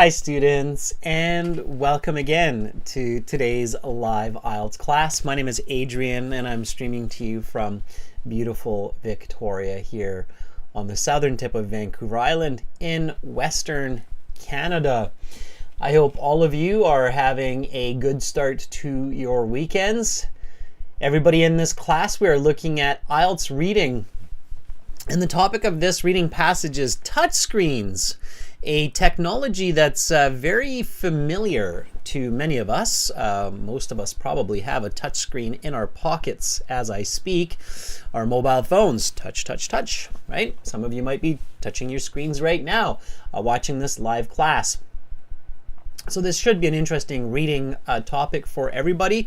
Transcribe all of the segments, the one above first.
Hi students, and welcome again to today's live IELTS class. My name is Adrian and I'm streaming to you from beautiful Victoria here on the southern tip of Vancouver Island in Western Canada. I hope all of you are having a good start to your weekends. Everybody in this class, we are looking at IELTS reading. And the topic of this reading passage is touchscreens, a technology that's very familiar to many of us. Most of us probably have a touchscreen in our pockets as I speak. Our mobile phones, touch, touch, touch, right? Some of you might be touching your screens right now, watching this live class. So this should be an interesting reading topic for everybody.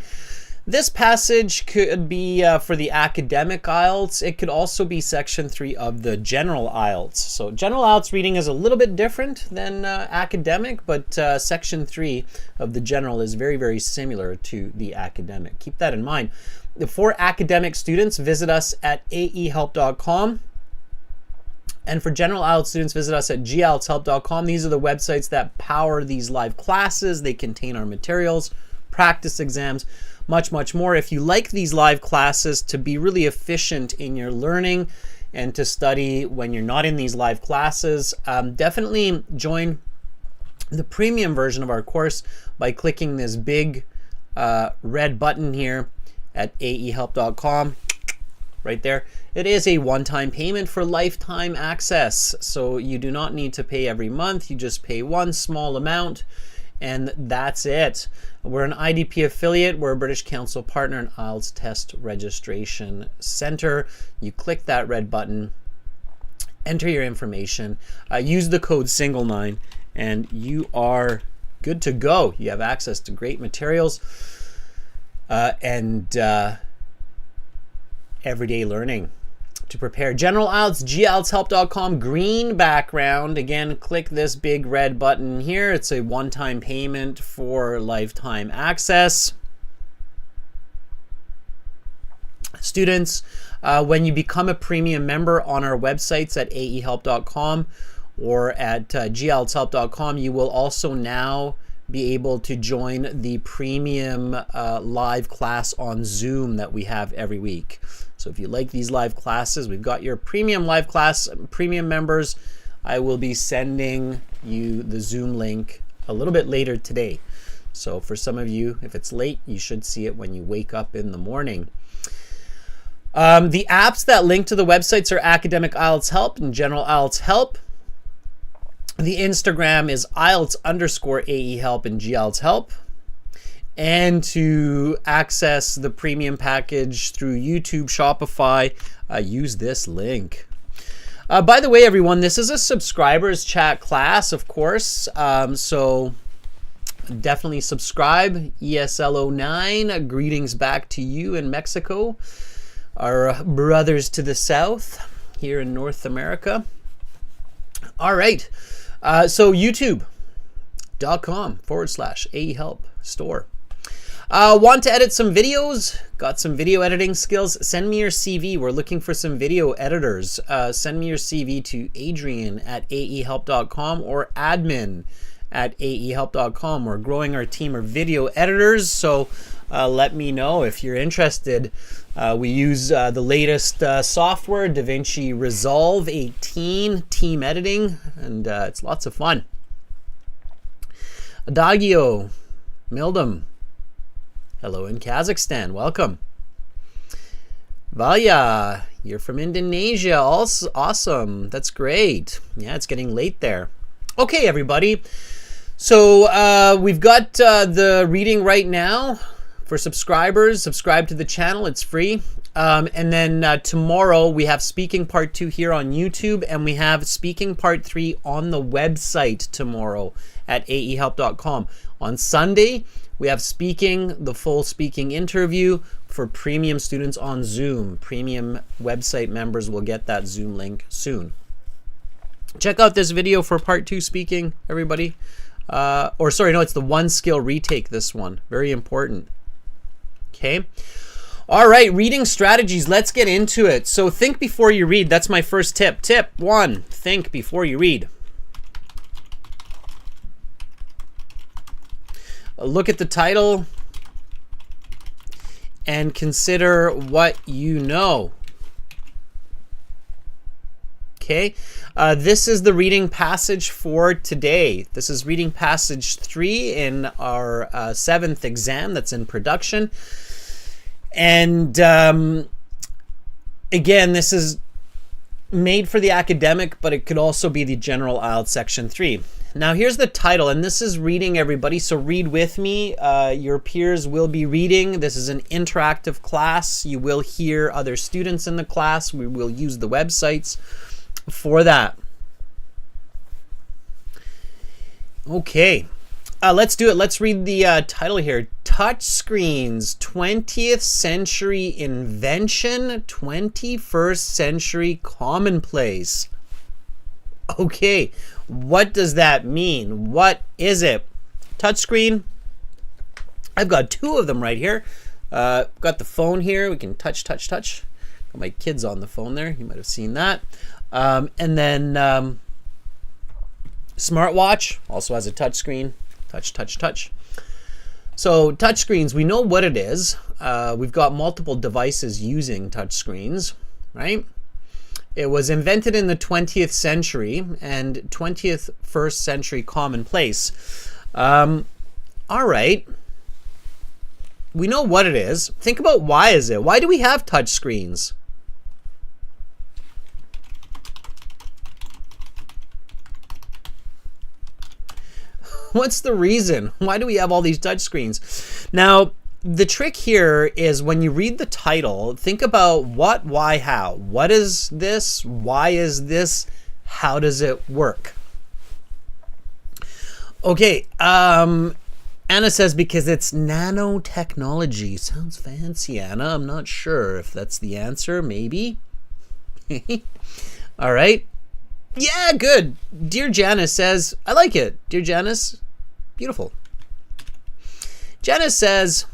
This passage could be for the academic IELTS. It could also be section 3 of the general IELTS. So general IELTS reading is a little bit different than academic, but section 3 of the general is very, very similar to the academic. Keep that in mind. For academic students, visit us at aehelp.com. And for general IELTS students, visit us at gieltshelp.com. These are the websites that power these live classes. They contain our materials, practice exams, much, much more. If you like these live classes to be really efficient in your learning and to study when you're not in these live classes, definitely join the premium version of our course by clicking this big red button here at aehelp.com. Right there. It is a one-time payment for lifetime access. So you do not need to pay every month. You just pay one small amount and that's it. We're an IDP affiliate. We're a British Council partner and IELTS Test Registration Center. You click that red button, enter your information, use the code SINGLE9, and you are good to go. You have access to great materials and everyday learning. To prepare general IELTS, gieltshelp.com, green background. Again, click this big red button here. It's a one-time payment for lifetime access. Students, when you become a premium member on our websites at aehelp.com or at gieltshelp.com, you will also now be able to join the premium live class on Zoom that we have every week. So if you like these live classes, we've got your premium live class, premium members. I will be sending you the Zoom link a little bit later today. So for some of you, if it's late, you should see it when you wake up in the morning. The apps that link to the websites are Academic IELTS Help and General IELTS Help. The Instagram is IELTS_AEHelp and GIELTS Help. And to access the premium package through YouTube, Shopify, use this link. By the way, everyone, this is a subscribers chat class, of course. So definitely subscribe. ESL09, greetings back to you in Mexico. Our brothers to the south here in North America. All right. So youtube.com/AEHelp store. Want to edit some videos? Got some video editing skills? Send me your CV. We're looking for some video editors. Send me your CV to adrian@aehelp.com or admin@aehelp.com. We're growing our team of video editors, so let me know if you're interested. We use the latest software, DaVinci Resolve 18, team editing, and it's lots of fun. Adagio, Mildam, hello in Kazakhstan, welcome. Valya, you're from Indonesia, also awesome, that's great. Yeah, it's getting late there. Okay, everybody, so we've got the reading right now. For subscribers, subscribe to the channel, it's free. And then tomorrow we have speaking part 2 here on YouTube, and we have speaking part 3 on the website tomorrow at aehelp.com. On Sunday, we have speaking, the full speaking interview for premium students on Zoom. Premium website members will get that Zoom link soon. Check out this video for part 2 speaking, everybody. Or sorry, no, it's the one skill retake, this one. Very important. Okay. All right, reading strategies. Let's get into it. So think before you read. That's my first tip. Tip 1, think before you read. look at the title and consider what you know. Okay, this is the reading passage for today. This is reading passage 3 in our 7th exam that's in production. And again, this is made for the academic, but it could also be the general IELTS section 3. Now here's the title, and this is reading, everybody, so read with me. Your peers will be reading. This is an interactive class. You will hear other students in the class. We will use the websites for that. Okay, let's do it. Let's read the title here. Touchscreens, 20th century invention, 21st century commonplace. Okay, what does that mean? What is it? Touchscreen. I've got 2 of them right here. Got the phone here. We can touch. Got my kids on the phone there. You might have seen that. And then smartwatch also has a touch screen. Touch. So touch screens, we know what it is. We've got multiple devices using touch screens, right? It was invented in the 20th century and 21st century commonplace. All right. We know what it is. Think about why is it? Why do we have touch screens? What's the reason? Why do we have all these touch screens? Now, the trick here is when you read the title, think about what, why, how. What is this? Why is this? How does it work? Okay, Anna says because it's nanotechnology. Sounds fancy, Anna. I'm not sure if that's the answer. Maybe. All right. Yeah, good. Dear Janice says, I like it. Dear Janice, beautiful. Janice says,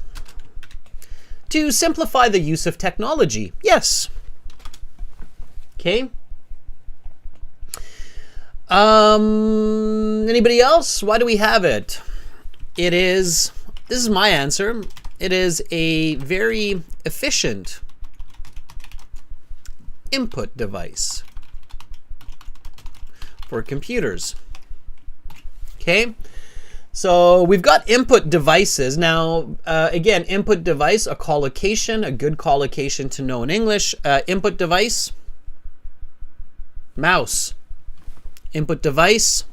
to simplify the use of technology. Yes. Okay. Anybody else? Why do we have it? This is my answer. It is a very efficient input device for computers. Okay, so we've got input devices. Now, again, input device, a collocation, a good collocation to know in English. Input device, mouse. Input device,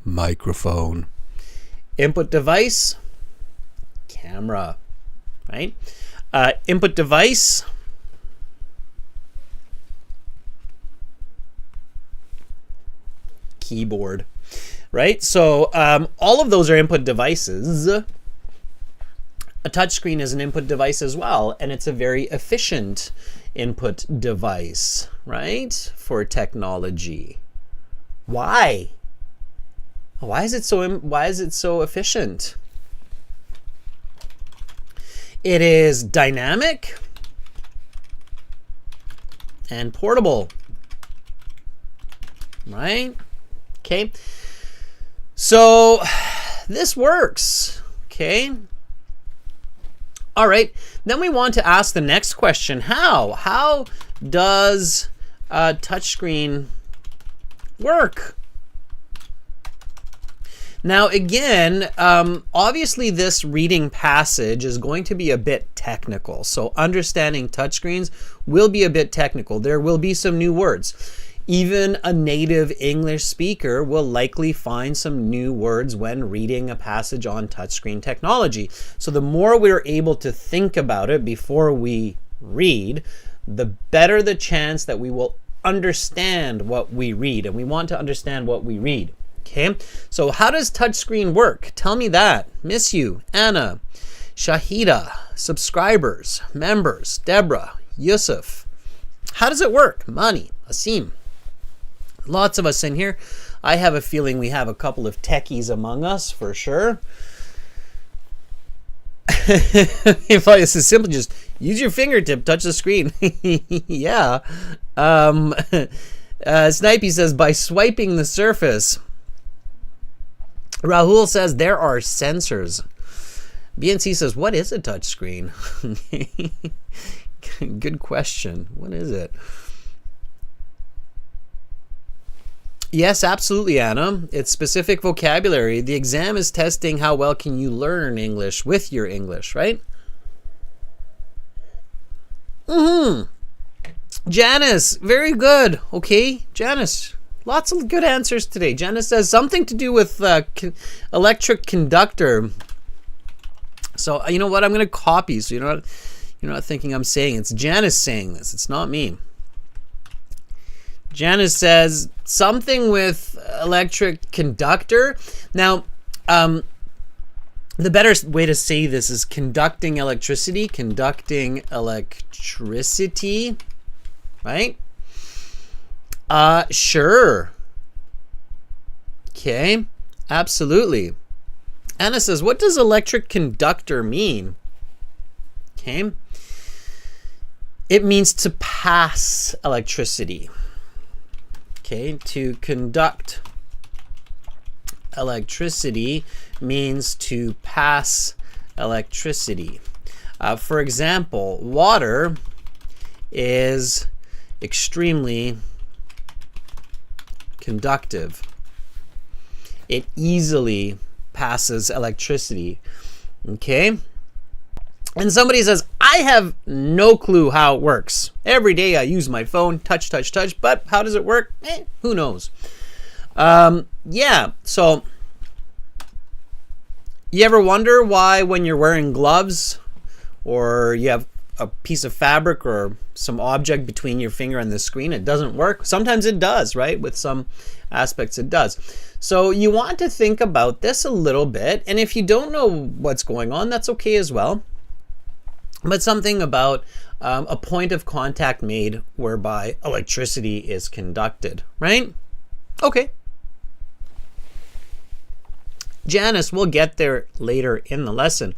microphone. Input device, camera, right? Input device, keyboard, right? So all of those are input devices. A touchscreen is an input device as well, and it's a very efficient input device, right, for technology. Why? Why is it so efficient? It is dynamic and portable, right? Okay, so this works. Okay, all right, then we want to ask the next question. How does a touchscreen work? Now again, obviously this reading passage is going to be a bit technical, so understanding touchscreens will be a bit technical. There will be some new words. Even a native English speaker will likely find some new words when reading a passage on touchscreen technology. So the more we're able to think about it before we read, the better the chance that we will understand what we read. And we want to understand what we read. Okay, so how does touchscreen work? Tell me that. Miss you, Anna, Shahida, subscribers, members, Deborah, Yusuf. How does it work? Mani, Asim. Lots of us in here. I have a feeling we have a couple of techies among us for sure. If it's as simple, just use your fingertip, touch the screen. Yeah. Snipey says by swiping the surface. Rahul says there are sensors. BNC says, what is a touch screen? Good question. What is it? Yes, absolutely, Anna. It's specific vocabulary. The exam is testing how well can you learn English with your English, right? Janice, very good. Okay, Janice, lots of good answers today. Janice says something to do with electric conductor. So you know what? I'm going to copy. So you're not thinking I'm saying it. It's Janice saying this. It's not me. Janice says something with electric conductor. Now, the better way to say this is conducting electricity. Conducting electricity, right? Sure. Okay, absolutely. Anna says, what does electric conductor mean? Okay. It means to pass electricity. Okay, to conduct electricity means to pass electricity. For example, water is extremely conductive. It easily passes electricity. Okay? And somebody says, I have no clue how it works. Every day I use my phone, touch, but how does it work? Who knows? Yeah, so you ever wonder why when you're wearing gloves or you have a piece of fabric or some object between your finger and the screen, it doesn't work? Sometimes it does, right? With some aspects it does. So you want to think about this a little bit, and if you don't know what's going on, that's okay as well. But something about a point of contact made whereby electricity is conducted, right? Okay. Janice, we'll get there later in the lesson.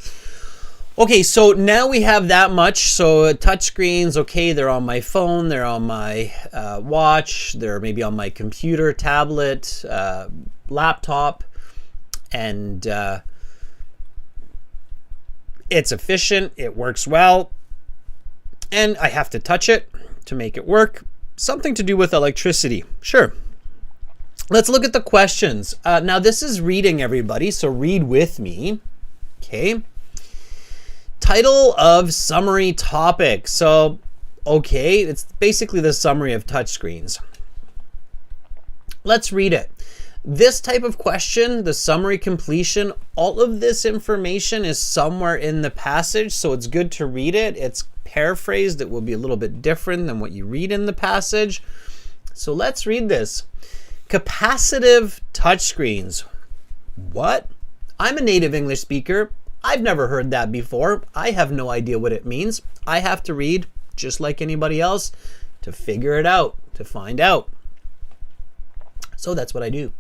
Okay, so now we have that much. So touch screens, okay, they're on my phone, they're on my watch, they're maybe on my computer, tablet, laptop, and it's efficient, it works well, and I have to touch it to make it work. Something to do with electricity, sure. Let's look at the questions. Now this is reading, everybody, so read with me. Okay. Title of summary topic. So, okay, it's basically the summary of touchscreens. Let's read it. This type of question, the summary completion, all of this information is somewhere in the passage, so it's good to read it. It's paraphrased. It will be a little bit different than what you read in the passage. So let's read this. Capacitive touchscreens. What? I'm a native English speaker. I've never heard that before. I have no idea what it means. I have to read, just like anybody else, to figure it out, to find out. So that's what I do.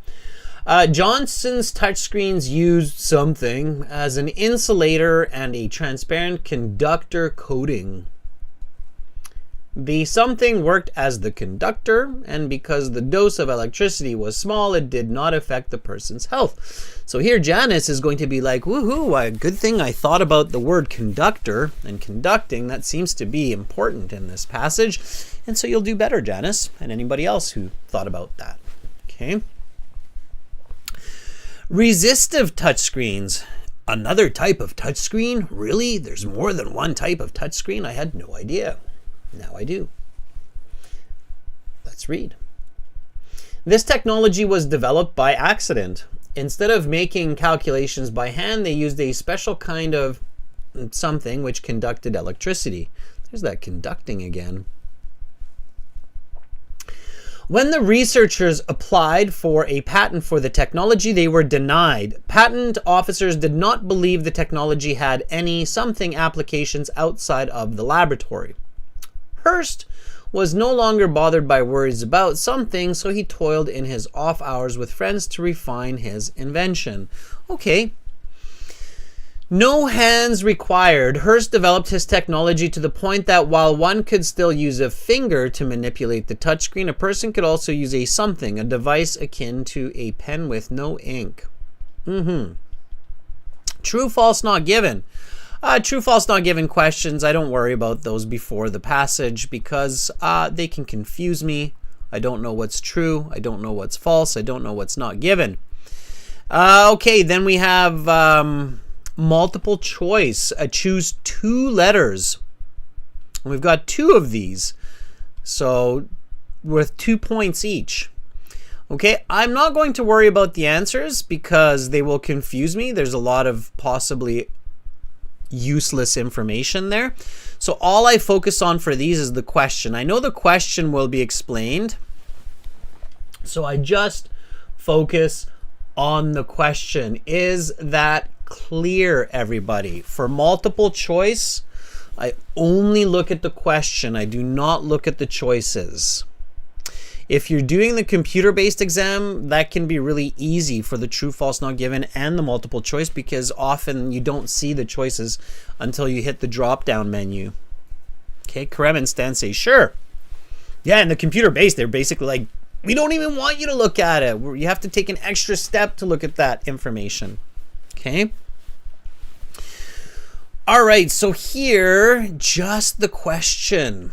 Johnson's touchscreens used something as an insulator and a transparent conductor coating. The something worked as the conductor, and because the dose of electricity was small, it did not affect the person's health. So here Janice is going to be like, woohoo, good thing I thought about the word conductor and conducting. That seems to be important in this passage. And so you'll do better, Janice, and anybody else who thought about that. Okay. Resistive touchscreens. Another type of touchscreen? Really? There's more than one type of touchscreen? I had no idea. Now I do. Let's read. This technology was developed by accident. Instead of making calculations by hand, they used a special kind of something which conducted electricity. There's that conducting again. When the researchers applied for a patent for the technology, they were denied. Patent officers did not believe the technology had any something applications outside of the laboratory. Hearst was no longer bothered by worries about something, so he toiled in his off hours with friends to refine his invention. Okay. No hands required. Hearst developed his technology to the point that while one could still use a finger to manipulate the touchscreen, a person could also use a something, a device akin to a pen with no ink. True, false, not given. True, false, not given questions, I don't worry about those before the passage because they can confuse me. I don't know what's true. I don't know what's false. I don't know what's not given. Okay, then we have multiple choice. Choose 2 letters. We've got 2 of these, so worth 2 points each. Okay, I'm not going to worry about the answers because they will confuse me. There's a lot of possibly useless information there. So all I focus on for these is the question. I know the question will be explained, so I just focus on the question. Is that clear, everybody? For multiple choice, I only look at the question. I do not look at the choices. If you're doing the computer-based exam, that can be really easy for the true, false, not given and the multiple choice because often you don't see the choices until you hit the drop-down menu. Okay, Karem and Stan say, sure. Yeah, in the computer-based, they're basically like, we don't even want you to look at it. You have to take an extra step to look at that information. Okay. All right, so here, just the question.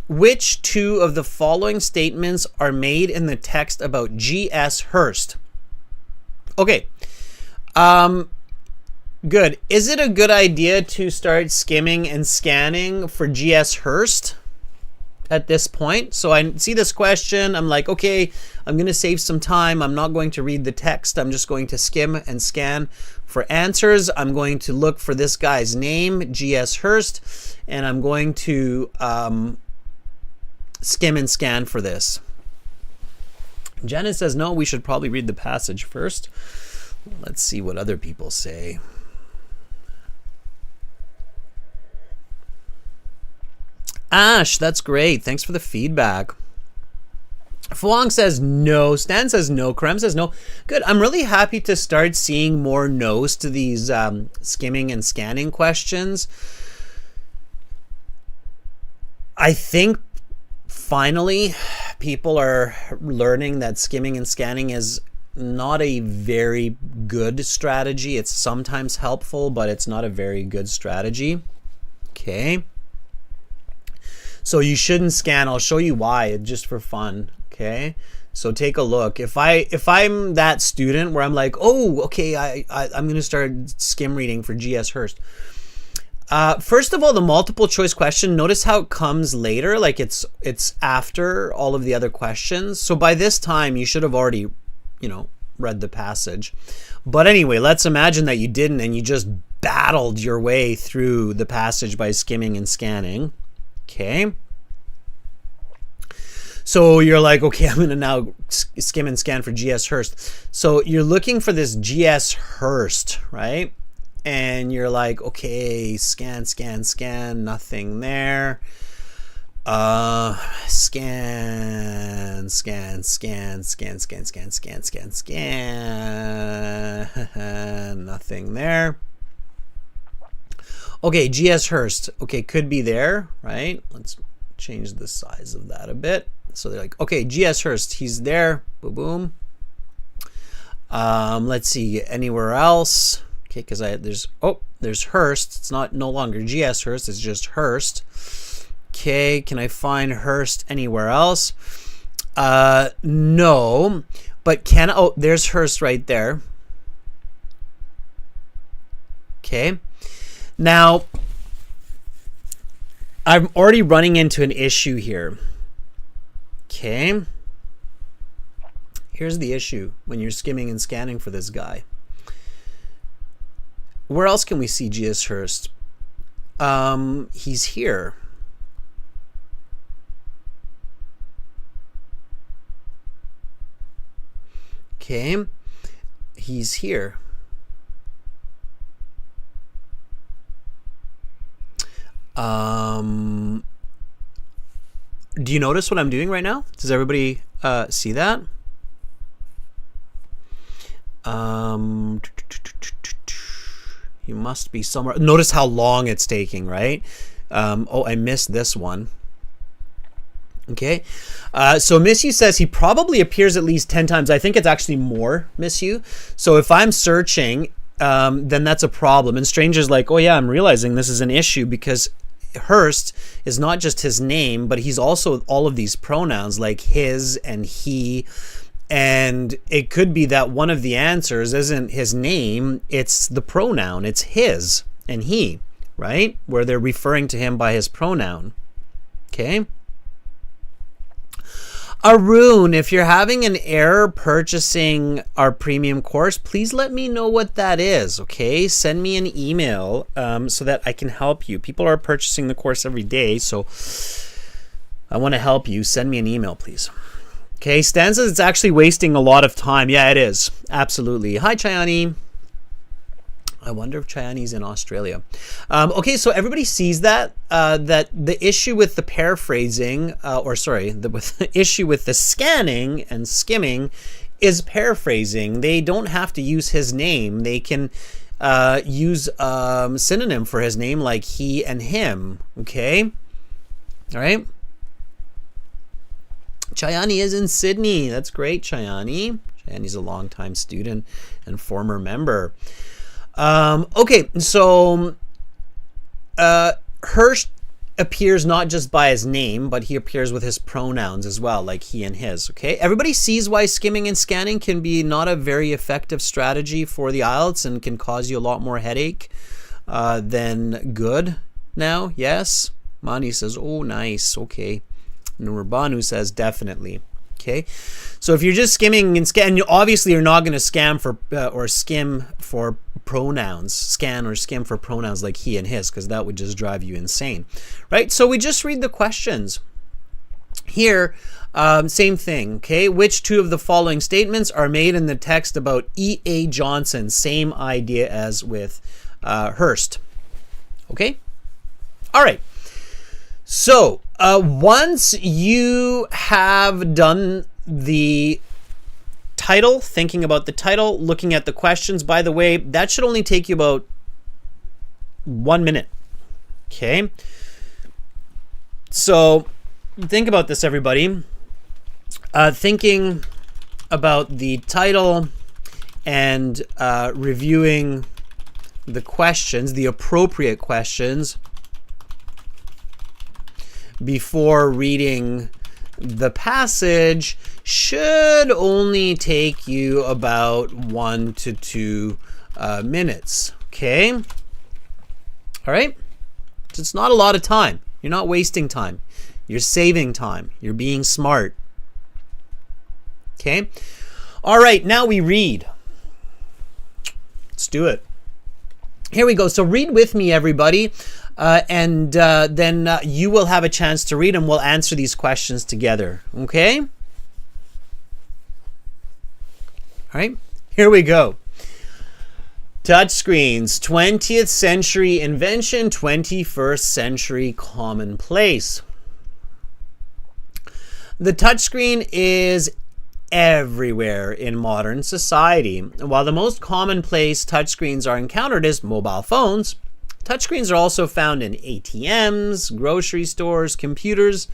Which 2 of the following statements are made in the text about G.S. Hearst? Okay. Good. Is it a good idea to start skimming and scanning for G.S. Hearst at this point? So I see this question. I'm like, okay, I'm going to save some time. I'm not going to read the text. I'm just going to skim and scan for answers. I'm going to look for this guy's name, G.S. Hearst, and I'm going to skim and scan for this. Janet says, no, we should probably read the passage first. Let's see what other people say. Ash, that's great. Thanks for the feedback. Fuang says no. Stan says no. Krem says no. Good. I'm really happy to start seeing more no's to these skimming and scanning questions. I think finally people are learning that skimming and scanning is not a very good strategy. It's sometimes helpful, but it's not a very good strategy. Okay. So you shouldn't scan. I'll show you why, just for fun. Okay. So take a look. If I'm that student where I'm like, oh, okay, I'm gonna start skim reading for G.S. Hearst. First of all, the multiple choice question, notice how it comes later, like it's after all of the other questions. So by this time you should have already, read the passage. But anyway, let's imagine that you didn't and you just battled your way through the passage by skimming and scanning. Okay. So you're like, okay, I'm going to now skim and scan for G.S. Hearst. So you're looking for this G.S. Hearst, right? And you're like, okay, scan, scan, scan, nothing there. Scan, scan, scan, scan, scan, scan, scan, scan, scan. Nothing there. Okay, G.S. Hearst. Okay, could be there, right? Let's change the size of that a bit. So they're like, okay, G.S. Hearst, he's there. Boom, boom. Let's see, anywhere else? Okay, because there's Hearst. It's no longer G.S. Hearst. It's just Hearst. Okay, can I find Hearst anywhere else? No, but there's Hearst right there. Okay. Now, I'm already running into an issue here. Okay. Here's the issue when you're skimming and scanning for this guy. Where else can we see G.S. Hearst? He's here. Okay. He's here. Do you notice what I'm doing right now? Does everybody see that? He must be somewhere. Notice how long it's taking, right? Oh, I missed this one. Okay, so Miss You says he probably appears at least 10 times. I think it's actually more, Miss You. So if I'm searching, then that's a problem. And Stranger's like, oh yeah, I'm realizing this is an issue because Hurst is not just his name, but he's also all of these pronouns like his and he. And it could be that one of the answers isn't his name, it's the pronoun. It's his and he, right? Where they're referring to him by his pronoun. Okay. Arun, if you're having an error purchasing our premium course, please let me know what that is, okay? Send me an email so that I can help you. People are purchasing the course every day, so I want to help you. Send me an email, please. Okay, Stan says it's actually wasting a lot of time. Yeah, it is. Absolutely. Hi, Chayani. I wonder if Chayani's in Australia. Okay, so everybody sees that that the issue with the paraphrasing, the issue with the scanning and skimming is paraphrasing. They don't have to use his name. They can use synonym for his name like he and him. Okay, all right. Chayani is in Sydney. That's great, Chayani. Chayani's a longtime student and former member. Okay, so Hurst appears not just by his name, but he appears with his pronouns as well, like he and his. Okay, everybody sees why skimming and scanning can be not a very effective strategy for the IELTS and can cause you a lot more headache than good now. Yes, Mani says, oh, nice. Okay, Nurbanu says definitely. Okay, so if you're just skimming and scan, obviously you're not going to scan for or skim for pronouns, scan or skim for pronouns like he and his, because that would just drive you insane, right? So we just read the questions here. Same thing. Okay, which two of the following statements are made in the text about E.A. Johnson? Same idea as with Hurst. Okay, all right. So once you have done the title, thinking about the title, looking at the questions, by the way, that should only take you about 1 minute. Okay. So think about this, everybody. Thinking about the title and reviewing the questions, the appropriate questions, before reading the passage should only take you about 1 to 2 minutes. Okay? All right? It's not a lot of time. You're not wasting time. You're saving time. You're being smart. Okay? All right, now we read. Let's do it. Here we go. So read with me, everybody. And then you will have a chance to read and we'll answer these questions together. Okay? All right, here we go. Touchscreens, 20th century invention, 21st century commonplace. The touchscreen is everywhere in modern society. While the most commonplace touchscreens are encountered as mobile phones, touchscreens are also found in ATMs, grocery stores, computers,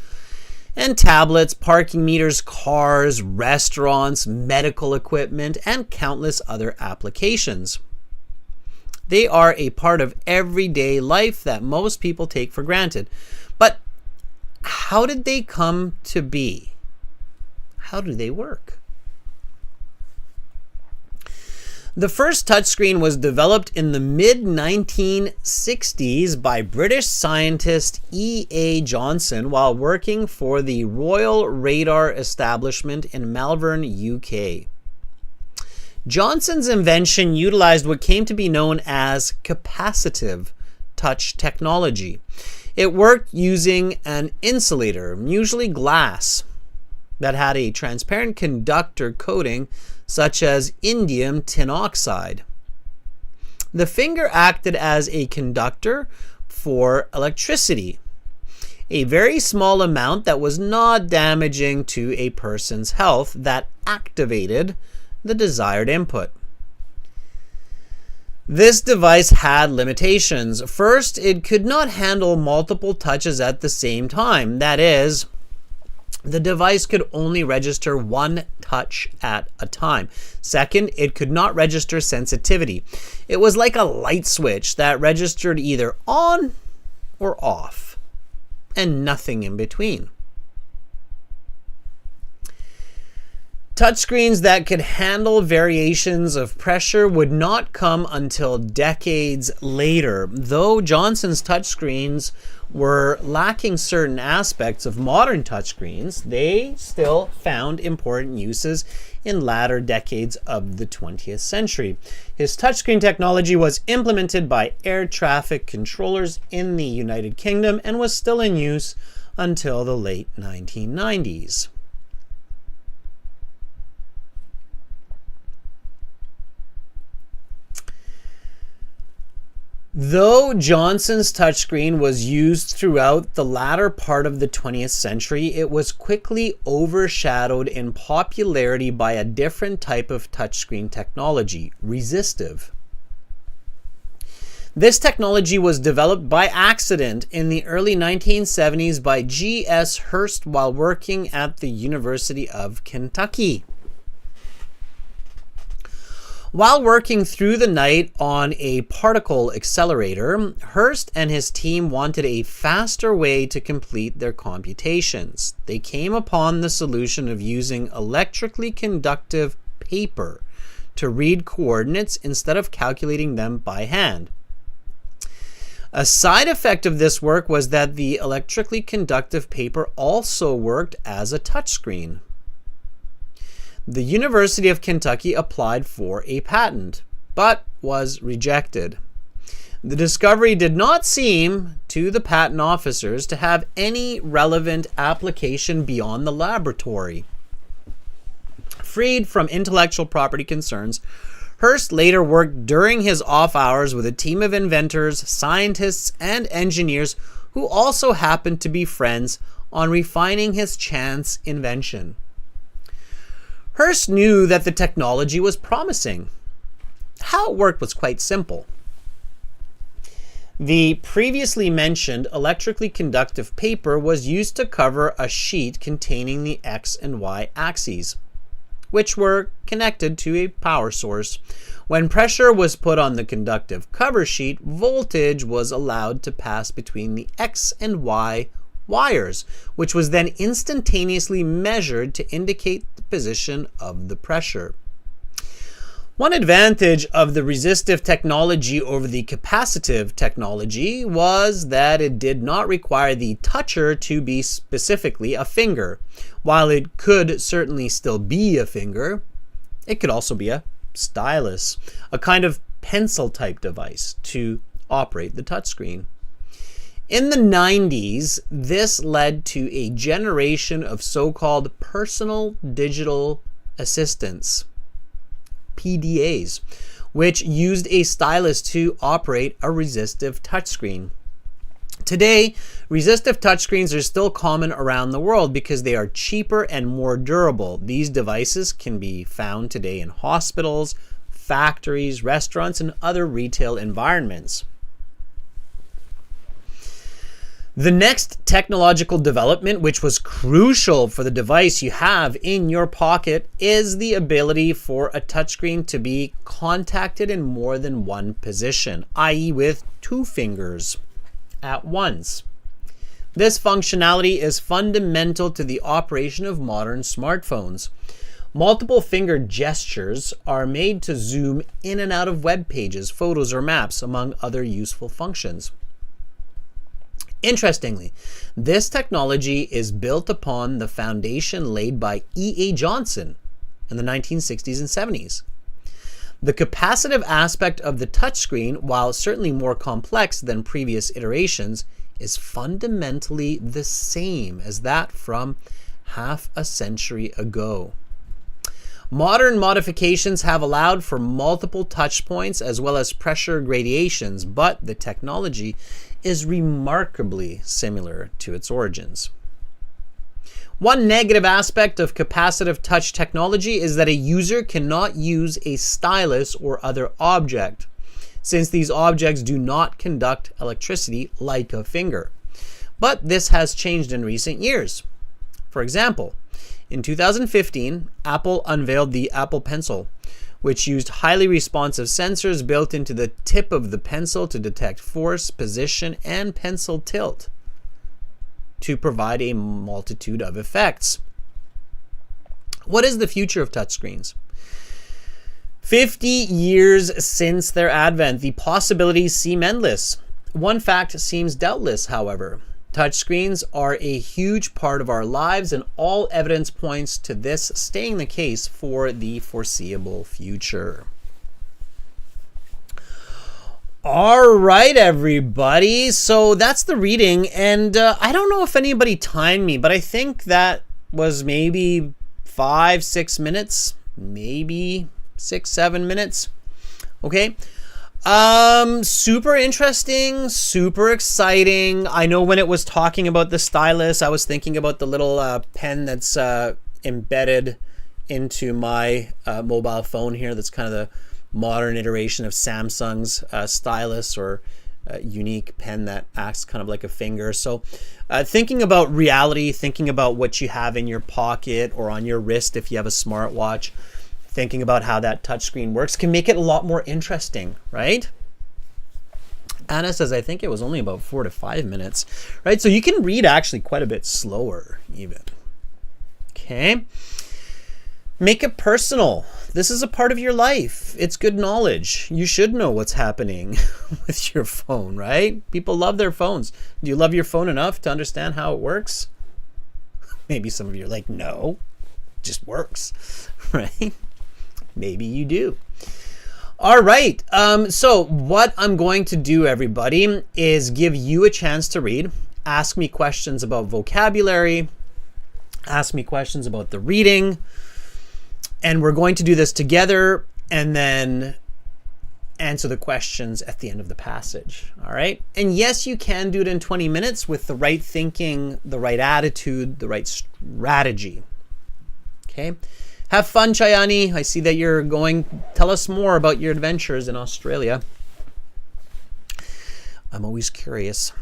and tablets, parking meters, cars, restaurants, medical equipment, and countless other applications. They are a part of everyday life that most people take for granted. But how did they come to be? How do they work? The first touchscreen was developed in the mid-1960s by British scientist E.A. Johnson while working for the Royal Radar Establishment in Malvern, UK. Johnson's invention utilized what came to be known as capacitive touch technology. It worked using an insulator, usually glass, that had a transparent conductor coating such as indium tin oxide. The finger acted as a conductor for electricity, a very small amount that was not damaging to a person's health that activated the desired input. This device had limitations. First, it could not handle multiple touches at the same time. That is, the device could only register one touch at a time. Second, it could not register sensitivity. It was like a light switch that registered either on or off, and nothing in between. Touchscreens that could handle variations of pressure would not come until decades later. Though Johnson's touchscreens were lacking certain aspects of modern touchscreens, they still found important uses in latter decades of the 20th century. His touchscreen technology was implemented by air traffic controllers in the United Kingdom and was still in use until the late 1990s. Though Johnson's touchscreen was used throughout the latter part of the 20th century, it was quickly overshadowed in popularity by a different type of touchscreen technology, resistive. This technology was developed by accident in the early 1970s by G.S. Hurst while working at the University of Kentucky. While working through the night on a particle accelerator, Hurst and his team wanted a faster way to complete their computations. They came upon the solution of using electrically conductive paper to read coordinates instead of calculating them by hand. A side effect of this work was that the electrically conductive paper also worked as a touchscreen. The University of Kentucky applied for a patent, but was rejected. The discovery did not seem to the patent officers to have any relevant application beyond the laboratory. Freed from intellectual property concerns, Hurst later worked during his off hours with a team of inventors, scientists, and engineers who also happened to be friends on refining his chance invention. Hurst knew that the technology was promising. How it worked was quite simple. The previously mentioned electrically conductive paper was used to cover a sheet containing the X and Y axes, which were connected to a power source. When pressure was put on the conductive cover sheet, voltage was allowed to pass between the X and Y wires, which was then instantaneously measured to indicate the position of the pressure. One advantage of the resistive technology over the capacitive technology was that it did not require the toucher to be specifically a finger. While it could certainly still be a finger, it could also be a stylus, a kind of pencil type device to operate the touchscreen. In the 90s, this led to a generation of so-called personal digital assistants, PDAs, which used a stylus to operate a resistive touchscreen. Today, resistive touchscreens are still common around the world because they are cheaper and more durable. These devices can be found today in hospitals, factories, restaurants, and other retail environments. The next technological development, which was crucial for the device you have in your pocket, is the ability for a touchscreen to be contacted in more than one position, i.e. with two fingers at once. This functionality is fundamental to the operation of modern smartphones. Multiple finger gestures are made to zoom in and out of web pages, photos, or maps, among other useful functions. Interestingly, this technology is built upon the foundation laid by E.A. Johnson in the 1960s and 70s. The capacitive aspect of the touchscreen, while certainly more complex than previous iterations, is fundamentally the same as that from half a century ago. Modern modifications have allowed for multiple touch points as well as pressure gradations, but the technology is remarkably similar to its origins. One negative aspect of capacitive touch technology is that a user cannot use a stylus or other object, since these objects do not conduct electricity like a finger. But this has changed in recent years. For example, in 2015, Apple unveiled the Apple Pencil, which used highly responsive sensors built into the tip of the pencil to detect force, position, and pencil tilt to provide a multitude of effects. What is the future of touchscreens? 50 years since their advent, the possibilities seem endless. One fact seems doubtless, however. Touchscreens are a huge part of our lives, and all evidence points to this staying the case for the foreseeable future. All right, everybody. So that's the reading, and I don't know if anybody timed me, but I think that was maybe 5-6 minutes, maybe 6-7 minutes. Okay. Super interesting, super exciting. I know when it was talking about the stylus, I was thinking about the little pen that's embedded into my mobile phone here. That's kind of the modern iteration of Samsung's stylus, or unique pen that acts kind of like a finger. So thinking about reality, thinking about what you have in your pocket or on your wrist if you have a smartwatch, thinking about how that touchscreen works can make it a lot more interesting, right? Anna says, I think it was only about 4 to 5 minutes, right? So you can read actually quite a bit slower even. Okay. Make it personal. This is a part of your life. It's good knowledge. You should know what's happening with your phone, right? People love their phones. Do you love your phone enough to understand how it works? Maybe some of you are like, no, it just works, right? Maybe you do. All right. So what I'm going to do, everybody, is give you a chance to read. Ask me questions about vocabulary. Ask me questions about the reading. And we're going to do this together and then answer the questions at the end of the passage. All right. And yes, you can do it in 20 minutes with the right thinking, the right attitude, the right strategy. Okay. Have fun, Chayani. I see that you're going. Tell us more about your adventures in Australia. I'm always curious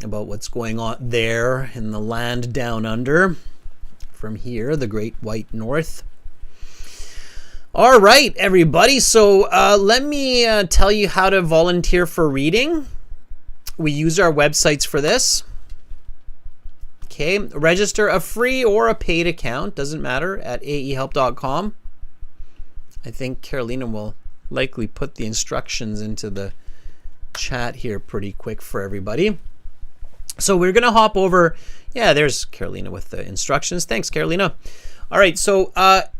about what's going on there in the land down under from here, the great white north. All right, everybody. So let me tell you how to volunteer for reading. We use our websites for this. Okay, register a free or a paid account, doesn't matter, at aehelp.com. I think Carolina will likely put the instructions into the chat here pretty quick for everybody. So we're going to hop over. Yeah, there's Carolina with the instructions. Thanks, Carolina. All right, so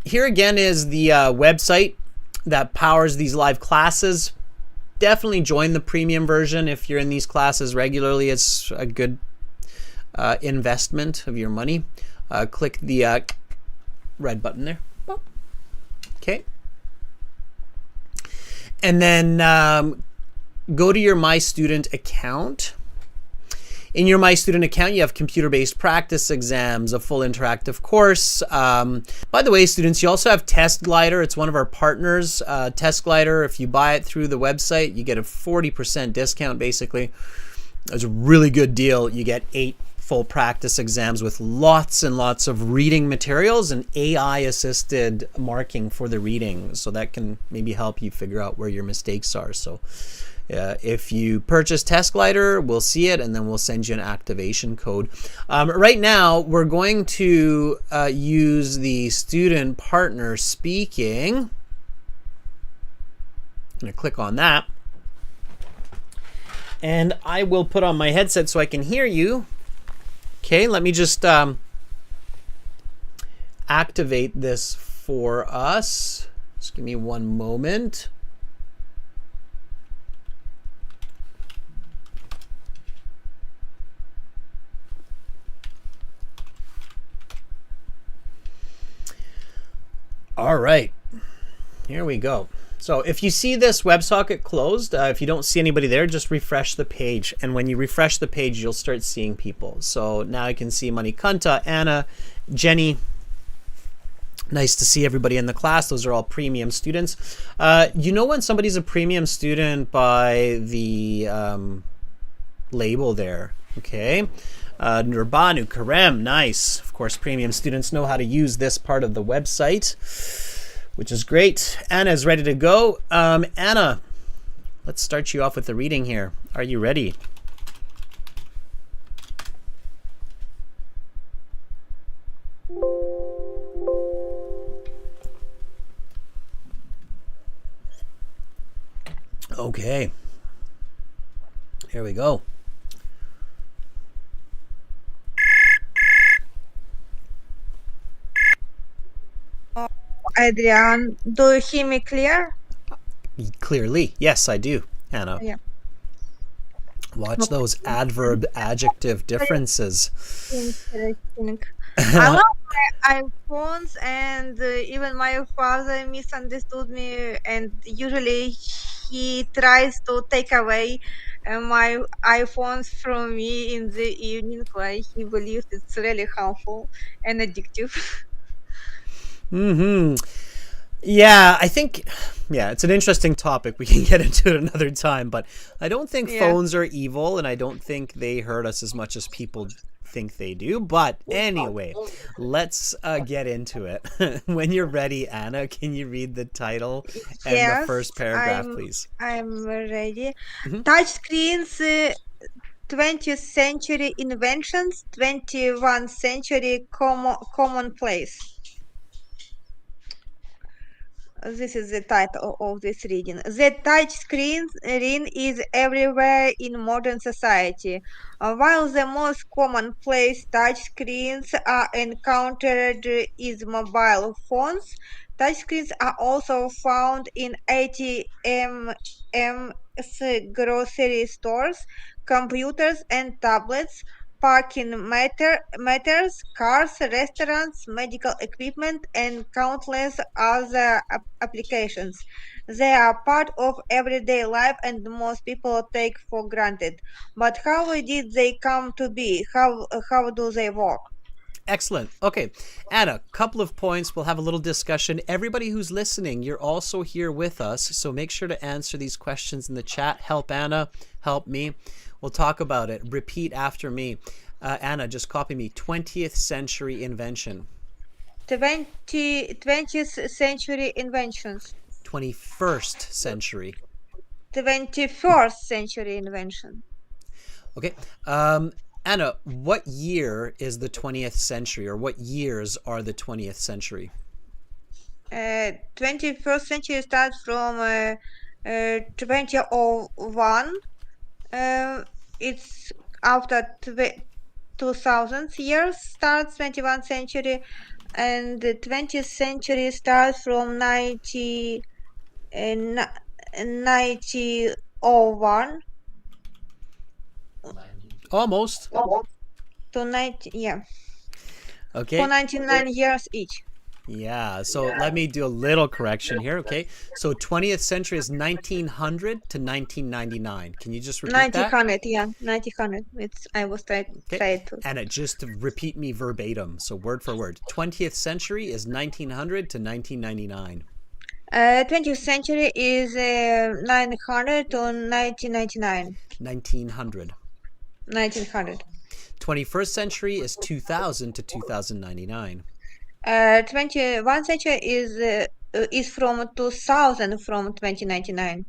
here again is the website that powers these live classes. Definitely join the premium version if you're in these classes regularly. It's a good investment of your money. Click the red button there. Okay. And then go to your My Student account. In your My Student account, you have computer-based practice exams, a full interactive course. By the way, students, you also have Test Glider. It's one of our partners. Test Glider, if you buy it through the website, you get a 40% discount, basically. It's a really good deal. You get 8 full practice exams with lots and lots of reading materials and AI-assisted marking for the reading. So that can maybe help you figure out where your mistakes are. So if you purchase Test Glider, we'll see it, and then we'll send you an activation code. Right now, we're going to use the student partner speaking. I'm going to click on that. And I will put on my headset so I can hear you. Okay, let me just activate this for us. Just give me one moment. All right, here we go. So if you see this WebSocket closed, if you don't see anybody there, just refresh the page. And when you refresh the page, you'll start seeing people. So now I can see Manikanta, Anna, Jenny. Nice to see everybody in the class. Those are all premium students. You know when somebody's a premium student by the label there, okay? Nurbanu, Karem, nice. Of course, premium students know how to use this part of the website, which is great. Anna's ready to go. Anna, let's start you off with the reading here. Are you ready? Okay. Here we go. Adrian, do you hear me clear? Clearly. Yes, I do, Anna. Yeah. Watch those adverb adjective differences. Interesting. I love my iPhones, and even my father misunderstood me, and usually he tries to take away my iPhones from me in the evening. Like he believes it's really harmful and addictive. Yeah, I think, it's an interesting topic. We can get into it another time, but I don't think Yeah. phones are evil, and I don't think they hurt us as much as people think they do. But anyway, let's get into it. When you're ready, Anna, can you read the title and the first paragraph, please? I'm ready. Touch screens, 20th century inventions, 21st century commonplace. This is the title of this reading. The touch screen is everywhere in modern society. While the most commonplace touch screens are encountered is mobile phones, touch screens are also found in ATMs, grocery stores, computers and tablets, parking meters, cars, restaurants, medical equipment, and countless other applications. They are part of everyday life and most people take for granted. But how did they come to be? How do they work? Excellent. Okay, Anna, couple of points. We'll have a little discussion. Everybody who's listening, you're also here with us, so make sure to answer these questions in the chat. Help Anna, help me. We'll talk about it. Repeat after me. Anna, just copy me. 20th century invention. 20th century inventions. 21st century. 21st century invention. Okay. Anna, what year is the 20th century, or what years are the 20th century? 21st century starts from 2001. It's after 2000 years starts 21st century, and the 20th century starts from 1901 Almost. to 90, yeah, Okay. for 99 years each. Yeah, so let me do a little correction here, okay? So 20th century is 1900 to 1999. Can you just repeat 1900, yeah, 1900. I was trying to. And just repeat me verbatim, so word for word. 20th century is 1900 to 1999. 20th century is 900 to 1999. 1900. 1900. 21st century is 2000 to 2099. 21st century is from 2000 from 2099.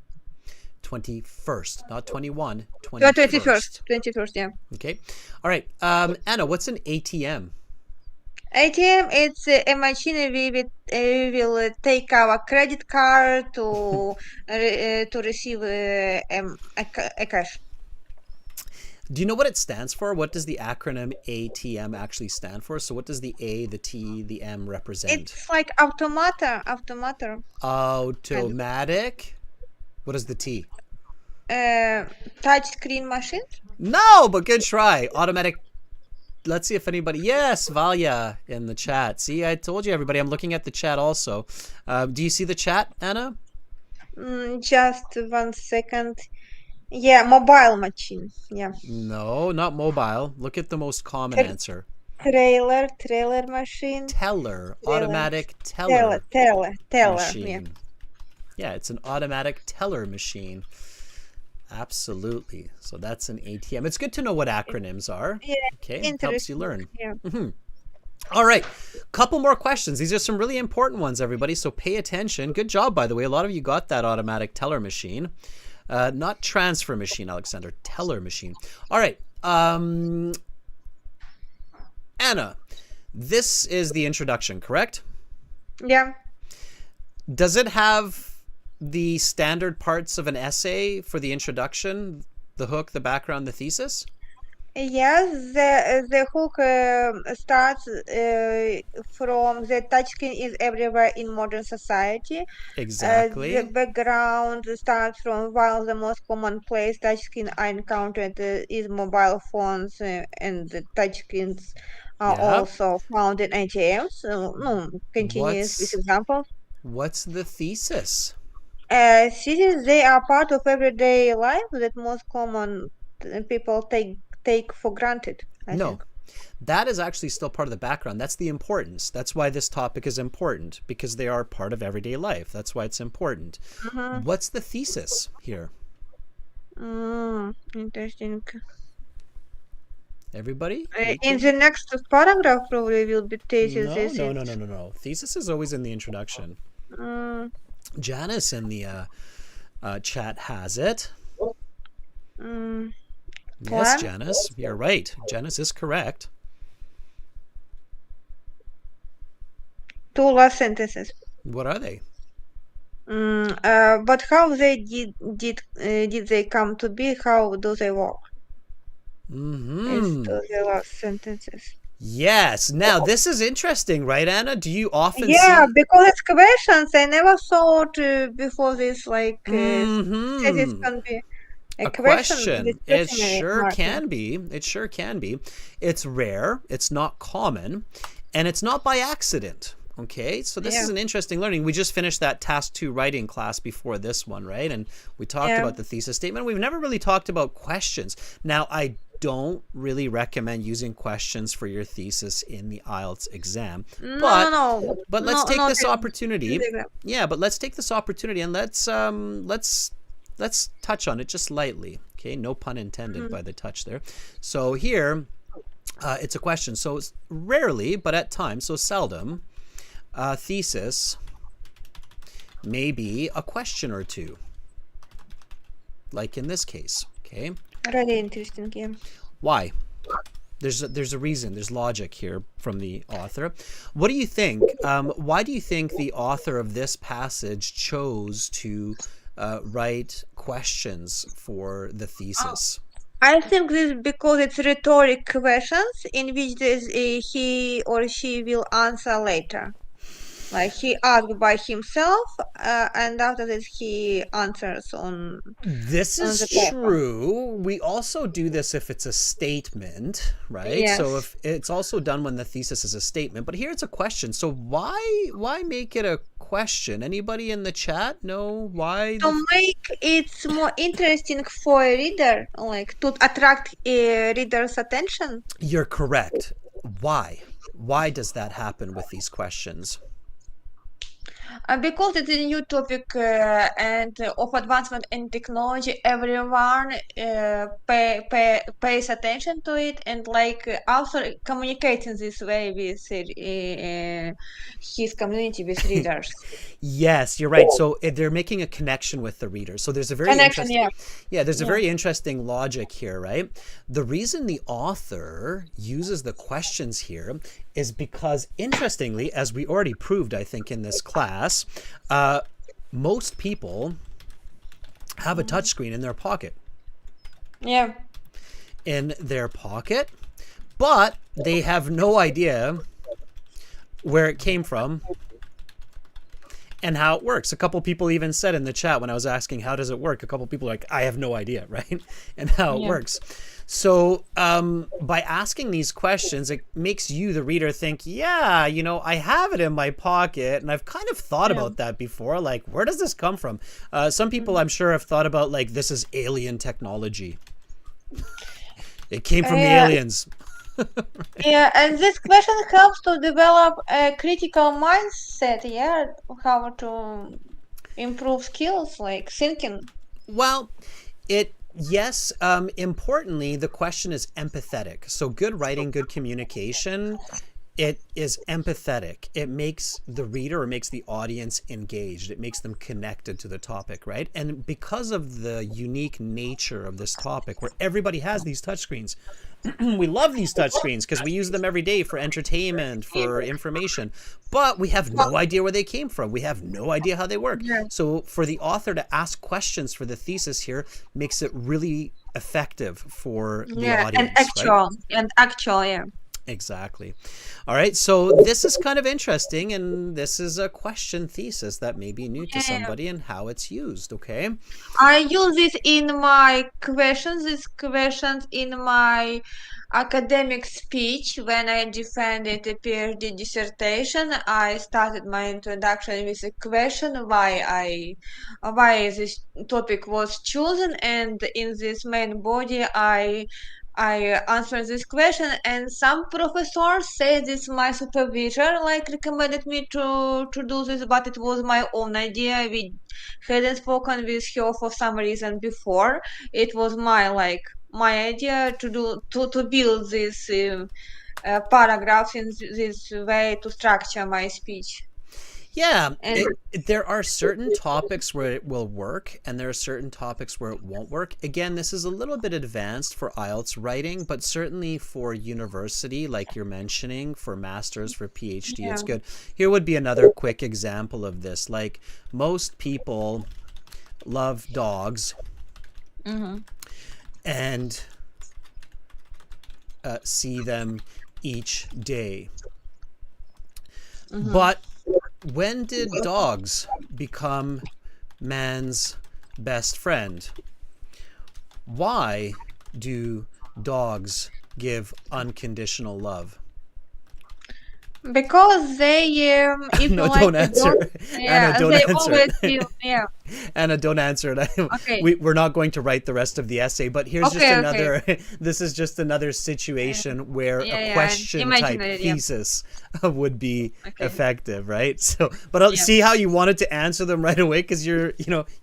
21st, not 21. 21st. 21st, yeah. Okay. All right. Anna, what's an ATM? ATM, it's a machine we will take our credit card to receive a cash. Do you know what it stands for? What does the acronym ATM actually stand for? So what does the A, the T, the M represent? It's like automatic. Automatic? What is the T? Touch screen machine? No, but good try. Automatic. Let's see if anybody... Yes, Valya in the chat. See, I told you, everybody. I'm looking at the chat also. Do you see the chat, Anna? Just 1 second. Yeah, mobile machine. Yeah. No, not mobile. Look at the most common answer. Trailer machine. Teller. Automatic teller. Teller Machine. Yeah, it's an automatic teller machine. Absolutely. So that's an ATM. It's good to know what acronyms are. Yeah, Okay, helps you interesting. learn. Yeah. All right, couple more questions. These are some really important ones, everybody, so pay attention. Good job, by the way. A lot of you got that automatic teller machine. Not transfer machine, Alexander, teller machine. All right, Anna, this is the introduction, correct? Yeah. Does it have the standard parts of an essay for the introduction, the hook, the background, the thesis? Yes, the hook starts from the touchscreen is everywhere in modern society. The Exactly. background starts from while the most common place touchscreen are encountered is mobile phones, and the touchscreens are Yeah. also found in ATMs. So, no, continues with What's examples. what's the thesis? Cities, they are part of everyday life that most common people take for granted, I No, think. that is actually still part of the background. That's the importance. That's why this topic is important, because they are part of everyday life. That's why it's important. Mm-hmm. What's the thesis here? Interesting. Everybody? In the Adrian? next paragraph, probably will be thesis. No, This no, is. no, no, no, no. Thesis is always in the introduction. Mm, Janice in the chat has it. mm, Yes, Plan. Janice, you're right. Janice is correct. Two last sentences. What are they? But how they did they come to be? How do they work? Is Mm-hmm. to the last sentences. Yes. Now, this is interesting, right, Anna? Do you often Yeah, see... because it's questions. I never thought before this, like, says it Mm-hmm. can be a A question with question. It question sure mark. Yeah. can be. It sure can be. It's rare. It's not common. And it's not by accident. Okay, so this Yeah. is an interesting learning. We just finished that task 2 writing class before this one, right? And we talked Yeah. about the thesis statement. We've never really talked about questions. Now, I don't really recommend using questions for your thesis in the IELTS exam, No, no, but no, let's no, take not this in opportunity. the exam. Yeah, but let's take this opportunity and let's touch on it just lightly. Okay, no pun intended Mhm. by the touch there. So here, it's a question. So rarely, but at times, so seldom, thesis may be a question or two, like in this case. Okay, Really interesting. Yeah. why? There's a reason. There's logic here from the author. What do you think? Why do you think the author of this passage chose to write questions for the thesis? I think this because it's rhetoric questions in which he or she will answer later. Like he asked by himself, and after this he answers This on is the paper. true. We also do this if it's a statement, right? So Yes. if it's also done when the thesis is a statement, but here it's a question. So why make it a question? Anybody in the chat know why the... To make it more interesting for a reader, like to attract a reader's attention. You're correct. Why? Why does that happen with these questions? Because it's a new topic and of advancement in technology, everyone pays attention to it, and like also communicating this way with his community, with readers. Yes, you're right. So they're making a connection with the reader. So there's a very Connection, interesting, yeah, yeah, there's a yeah. very interesting logic here, right? The reason the author uses the questions here is because, interestingly, as we already proved, I think, in this class, most people have a touchscreen in their pocket. Yeah. In their pocket, but they have no idea where it came from and how it works. A couple people even said in the chat when I was asking how does it work, a couple people are like, I have no idea, right? And how it Yeah. works. So by asking these questions, it makes you, the reader, think, yeah, you know, I have it in my pocket and I've kind of thought Yeah. about that before. Like, where does this come from? Some people I'm sure have thought about, like, this is alien technology. It came from the Yeah. aliens. Yeah, and this question helps to develop a critical mindset, yeah, how to improve skills like thinking. Well, it Yes, importantly, the question is empathetic. So good writing, good communication, it is empathetic. It makes the reader or makes the audience engaged. It makes them connected to the topic, right? And because of the unique nature of this topic, where everybody has these touchscreens, we love these touchscreens because we use them every day for entertainment, for information, but we have no idea where they came from. We have no idea how they work. Yeah, So for the author to ask questions for the thesis here makes it really effective for the yeah, audience, right? and actual, yeah. Exactly. All right. So this is kind of interesting, and this is a question thesis that may be new to Yeah. somebody and how it's used. Okay. I use it in my questions, these questions in my academic speech when I defended a PhD dissertation. I started my introduction with a question why this topic was chosen, and in this main body I answered this question, and some professors say this my supervisor like recommended me to do this, but it was my own idea. We hadn't spoken with her for some reason before. It was my idea to build this paragraph in this way to structure my speech. Yeah, And there are certain topics where it will work, and there are certain topics where it won't work. Again, this is a little bit advanced for IELTS writing, but certainly for university, like you're mentioning, for masters, for PhD, yeah, it's good. Here would be another quick example of this. Like most people love dogs hmm and see them each day. hmm But when did dogs become man's best friend? Why do dogs give unconditional love? because they if you No, like don't a dog, answer. Anna, yeah, don't they answer always it. give, yeah. Anna, don't answer it. Okay, We're not going to write the rest of the essay, but here's just okay. another, this is just another situation where a Yeah, yeah. question Imagine type it, yeah. thesis would be Okay. effective, right? So, but I'll Yeah. see how you wanted to answer them right away because you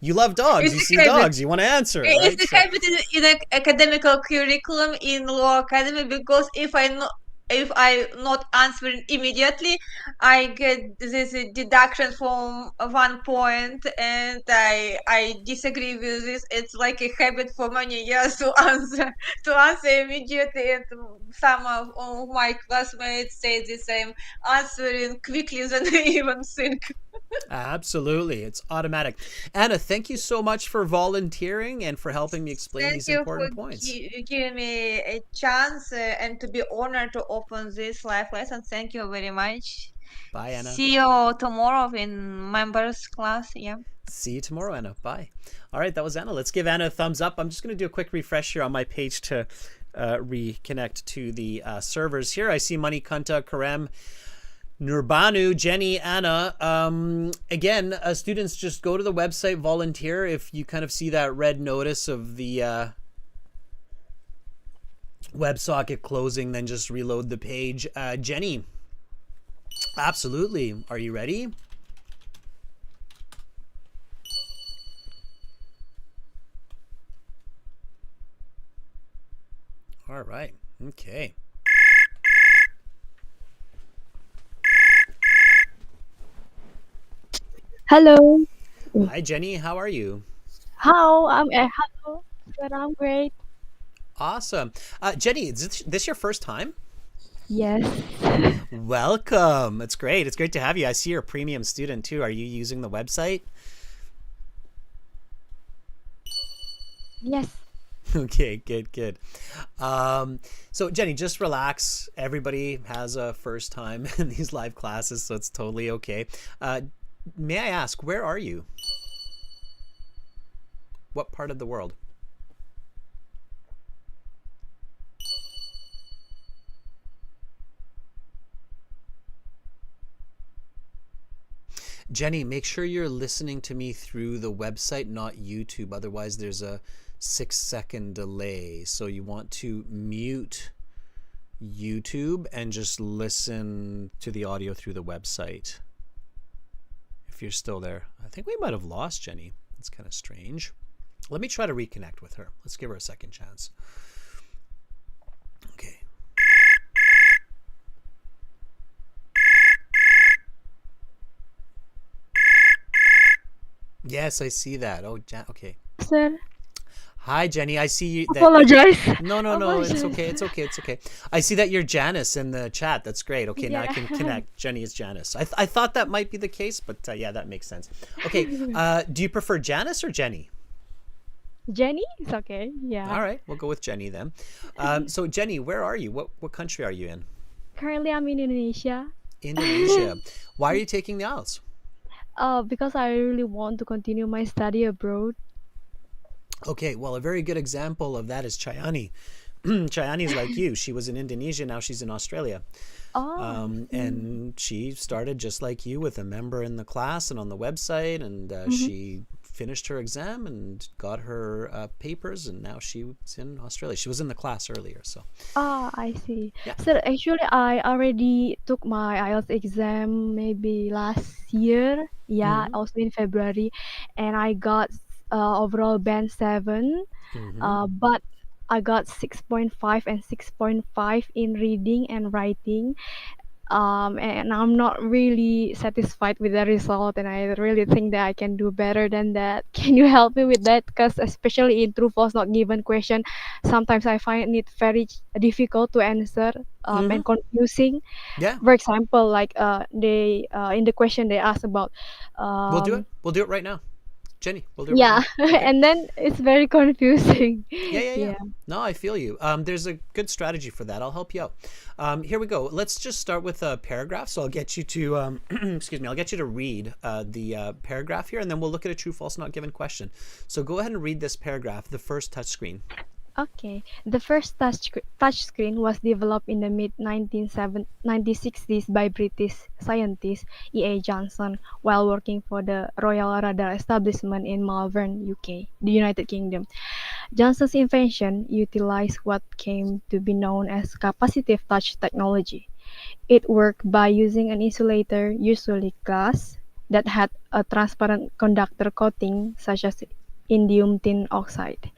love dogs, It's you a see habit. dogs, you want to answer it, It's right? a So, habit in an academical curriculum in law academy, because if I not answering immediately, I get this deduction from 1 point, and I disagree with this. It's like a habit for many years to answer immediately, and some of my classmates say the same, answering quickly than they even think. absolutely, it's automatic. Anna, thank you so much for volunteering and for helping me explain Thank these you for important points. giving me a chance, and to be honored to open this live lesson. Thank you very much. Bye, Anna. See you tomorrow in members class. Yeah. See you tomorrow, Anna. Bye. All right, that was Anna. Let's give Anna a thumbs up. I'm just going to do a quick refresh here on my page to reconnect to the servers here. I see Manikanta, Karem, Nurbanu, Jenny, Anna. Again, students, just go to the website, volunteer. If you kind of see that red notice of the WebSocket closing, then just reload the page. Jenny, absolutely. Are you ready? All right. Okay. Hello. Hi, Jenny. How are you? How? Hello. But I'm great. Awesome. Jenny, is this your first time? Yes. Welcome. It's great. It's great to have you. I see you're a premium student too. Are you using the website? Yes. Okay, good, good. So Jenny, just relax. Everybody has a first time in these live classes, so it's totally okay. May I ask, where are you? What part of the world? Jenny, make sure you're listening to me through the website, not YouTube. Otherwise, there's a 6-second delay. So you want to mute YouTube and just listen to the audio through the website. If you're still there. I think we might have lost Jenny. That's kind of strange. Let me try to reconnect with her. Let's give her a second chance. Okay. Yes, I see that. Oh, okay. Sir, Hi, Jenny. I see you. apologize. No. It's Apologize. okay. It's okay. I see that you're Janice in the chat. That's great. Okay, now I Yeah. can connect. Jenny is Janice. I thought that might be the case, but yeah, that makes sense. Okay. Do you prefer Janice or Jenny? Jenny? It's okay. Yeah. All right, we'll go with Jenny then. So, Jenny, where are you? What country are you in? Currently, I'm in Indonesia. Indonesia. Why are you taking the IELTS? Because I really want to continue my study abroad. Okay, well, a very good example of that is Chayani. Chayani is like you. She was in Indonesia, now she's in Australia. Oh, And she started just like you with a member in the class and on the website, and she finished her exam and got her papers, and now she's in Australia. She was in the class earlier, so I see. yeah. So actually, I already took my IELTS exam maybe last year. Yeah, Mm-hmm. also in February, and I got overall band 7. Mm-hmm. But I got 6.5 and 6.5 in reading and writing. And I'm not really satisfied with the result, and I really think that I can do better than that. Can you help me with that? Because especially in true false not given question, sometimes I find it very difficult to answer Mm-hmm. and confusing. Yeah, For example, like they in the question they ask about we'll do it. um, We'll do it right now. Jenny, we'll do it right yeah, now. Okay. and then it's very confusing. Yeah. Yeah. No, I feel you. There's a good strategy for that. I'll help you out. Here we go. Let's just start with a paragraph. So I'll get you to, excuse me, I'll get you to read the paragraph here, and then we'll look at a true, false, not given question. So go ahead and read this paragraph, the first touch screen. Okay. The first touchscreen was developed in the mid 1960s by British scientist E.A. Johnson while working for the Royal Radar Establishment in Malvern, UK, the United Kingdom. Johnson's invention utilized what came to be known as capacitive touch technology. It worked by using an insulator, usually glass, that had a transparent conductor coating such as indium tin oxide.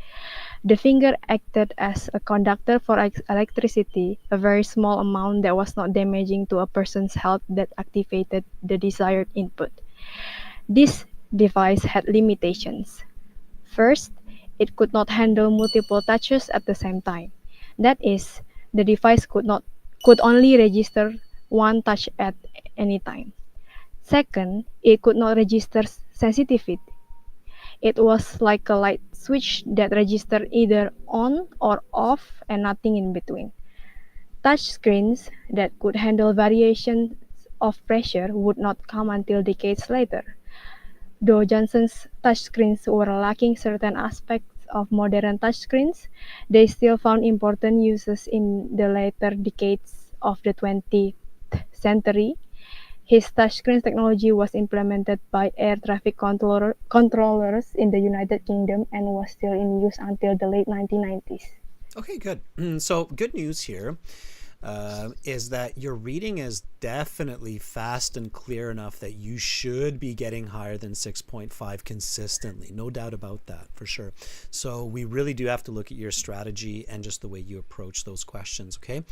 The finger acted as a conductor for electricity, a very small amount that was not damaging to a person's health that activated the desired input. This device had limitations. First, it could not handle multiple touches at the same time. That is, the device could only register one touch at any time. Second, it could not register sensitivity. It was like a light switch that registered either on or off and nothing in between. Touchscreens that could handle variations of pressure would not come until decades later. Though Johnson's touchscreens were lacking certain aspects of modern touchscreens, they still found important uses in the later decades of the 20th century. His touchscreen technology was implemented by air traffic controllers in the United Kingdom and was still in use until the late 1990s. Okay, good. So good news here is that your reading is definitely fast and clear enough that you should be getting higher than 6.5 consistently. No doubt about that, for sure. So we really do have to look at your strategy and just the way you approach those questions, okay?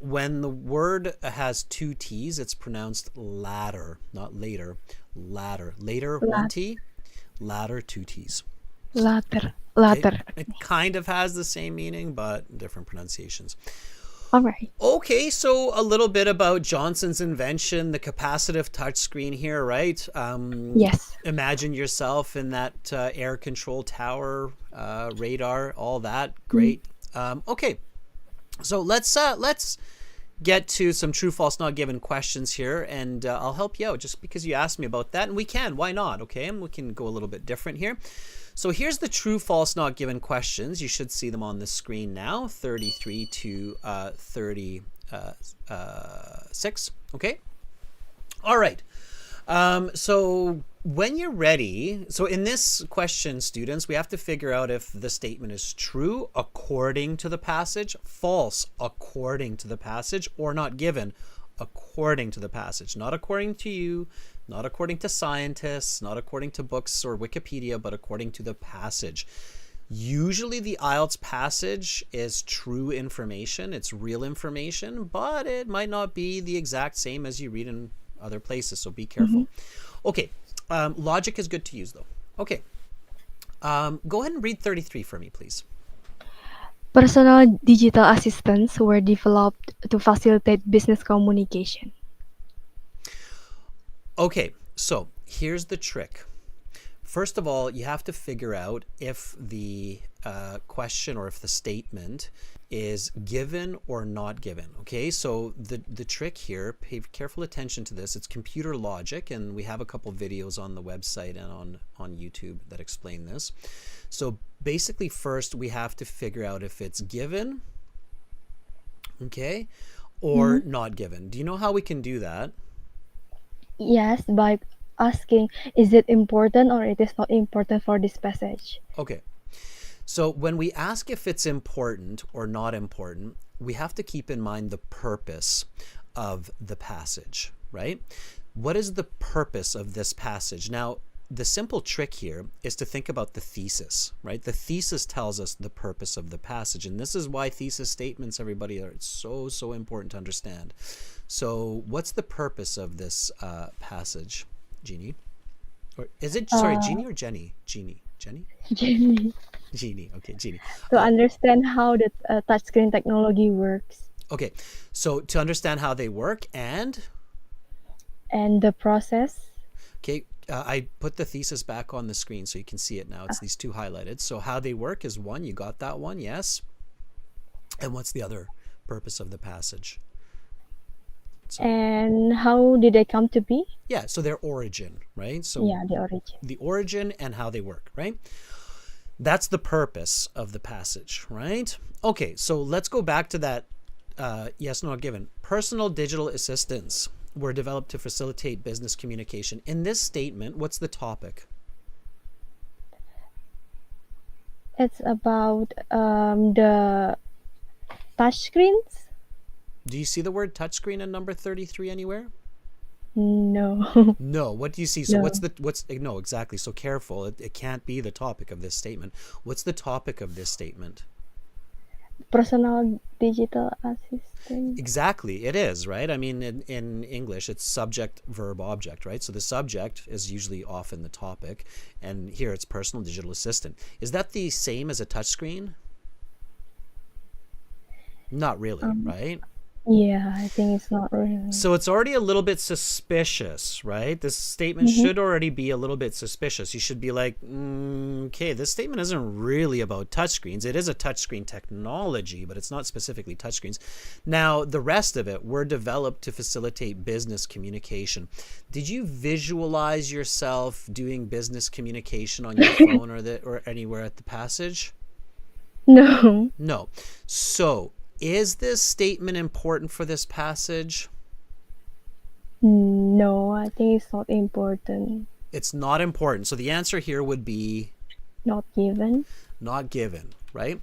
When the word has two T's, it's pronounced ladder, not later. Ladder. Later, one T. Ladder, two T's. Later. It kind of has the same meaning, but different pronunciations. All right. Okay, so a little bit about Johnson's invention, the capacitive touchscreen here, right? Yes. Imagine yourself in that air control tower, radar, all that. Great. Okay, so let's get to some true, false, not given questions here, and I'll help you out just because you asked me about that, and we can. Why not? Okay, and we can go a little bit different here. So here's the true, false, not given questions. You should see them on the screen now, 33 to 36. Okay. All right. So when you're ready, so in this question, students, we have to figure out if the statement is true according to the passage, false according to the passage, or not given according to the passage. Not according to you, Not according to scientists, not according to books or Wikipedia, but according to the passage. Usually the IELTS passage is true information, it's real information, but it might not be the exact same as you read in other places, so be careful. Okay, logic is good to use though. Okay, go ahead and read 33 for me, please. Personal digital assistants were developed to facilitate business communication. Okay, so here's the trick. First of all, you have to figure out if the question or if the statement is given or not given. Okay, so the trick here, pay careful attention to this. It's computer logic, and we have a couple videos on the website and on YouTube that explain this. So basically, first we have to figure out if it's given, okay, or not given. Do you know how we can do that? Yes, by asking, is it important or it is not important for this passage? Okay. So when we ask if it's important or not important, we have to keep in mind the purpose of the passage, right? What is the purpose of this passage? Now, the simple trick here is to think about the thesis, right? The thesis tells us the purpose of the passage, and this is why thesis statements, everybody, are so important to understand. So what's the purpose of this passage, Jeannie? Or is it, sorry, Jeannie or Jenny? Jeannie. Jenny. Jeannie. Okay, Jeannie. To understand how the touchscreen technology works. Okay, so to understand how they work and the process. Okay, I put the thesis back on the screen so you can see it now. It's these two highlighted. So how they work is one. You got that one, yes. And what's the other purpose of the passage? So, and how did they come to be? Yeah, so their origin, right? So yeah, the origin. The origin and how they work, right? That's the purpose of the passage, right? Okay, so let's go back to that yes, no, given. Personal digital assistants were developed to facilitate business communication. In this statement, what's the topic? It's about the touchscreens. Do you see the word touchscreen in number 33 anywhere? No. No. What do you see? So No. no, exactly. So careful. It can't be the topic of this statement. What's the topic of this statement? Personal digital assistant. Exactly. It is, right? I mean, in English, it's subject, verb, object, right? So the subject is usually often the topic. And here it's personal digital assistant. Is that the same as a touchscreen? Not really, right? Yeah, I think it's not really. So it's already a little bit suspicious, right? This statement should already be a little bit suspicious. You should be like, okay, this statement isn't really about touchscreens. It is a touchscreen technology, but it's not specifically touchscreens. Now, the rest of it were developed to facilitate business communication. Did you visualize yourself doing business communication on your phone or anywhere at the passage? No. No. So, is this statement important for this passage? No, I think it's not important. It's not important. So the answer here would be not given. Not given, right?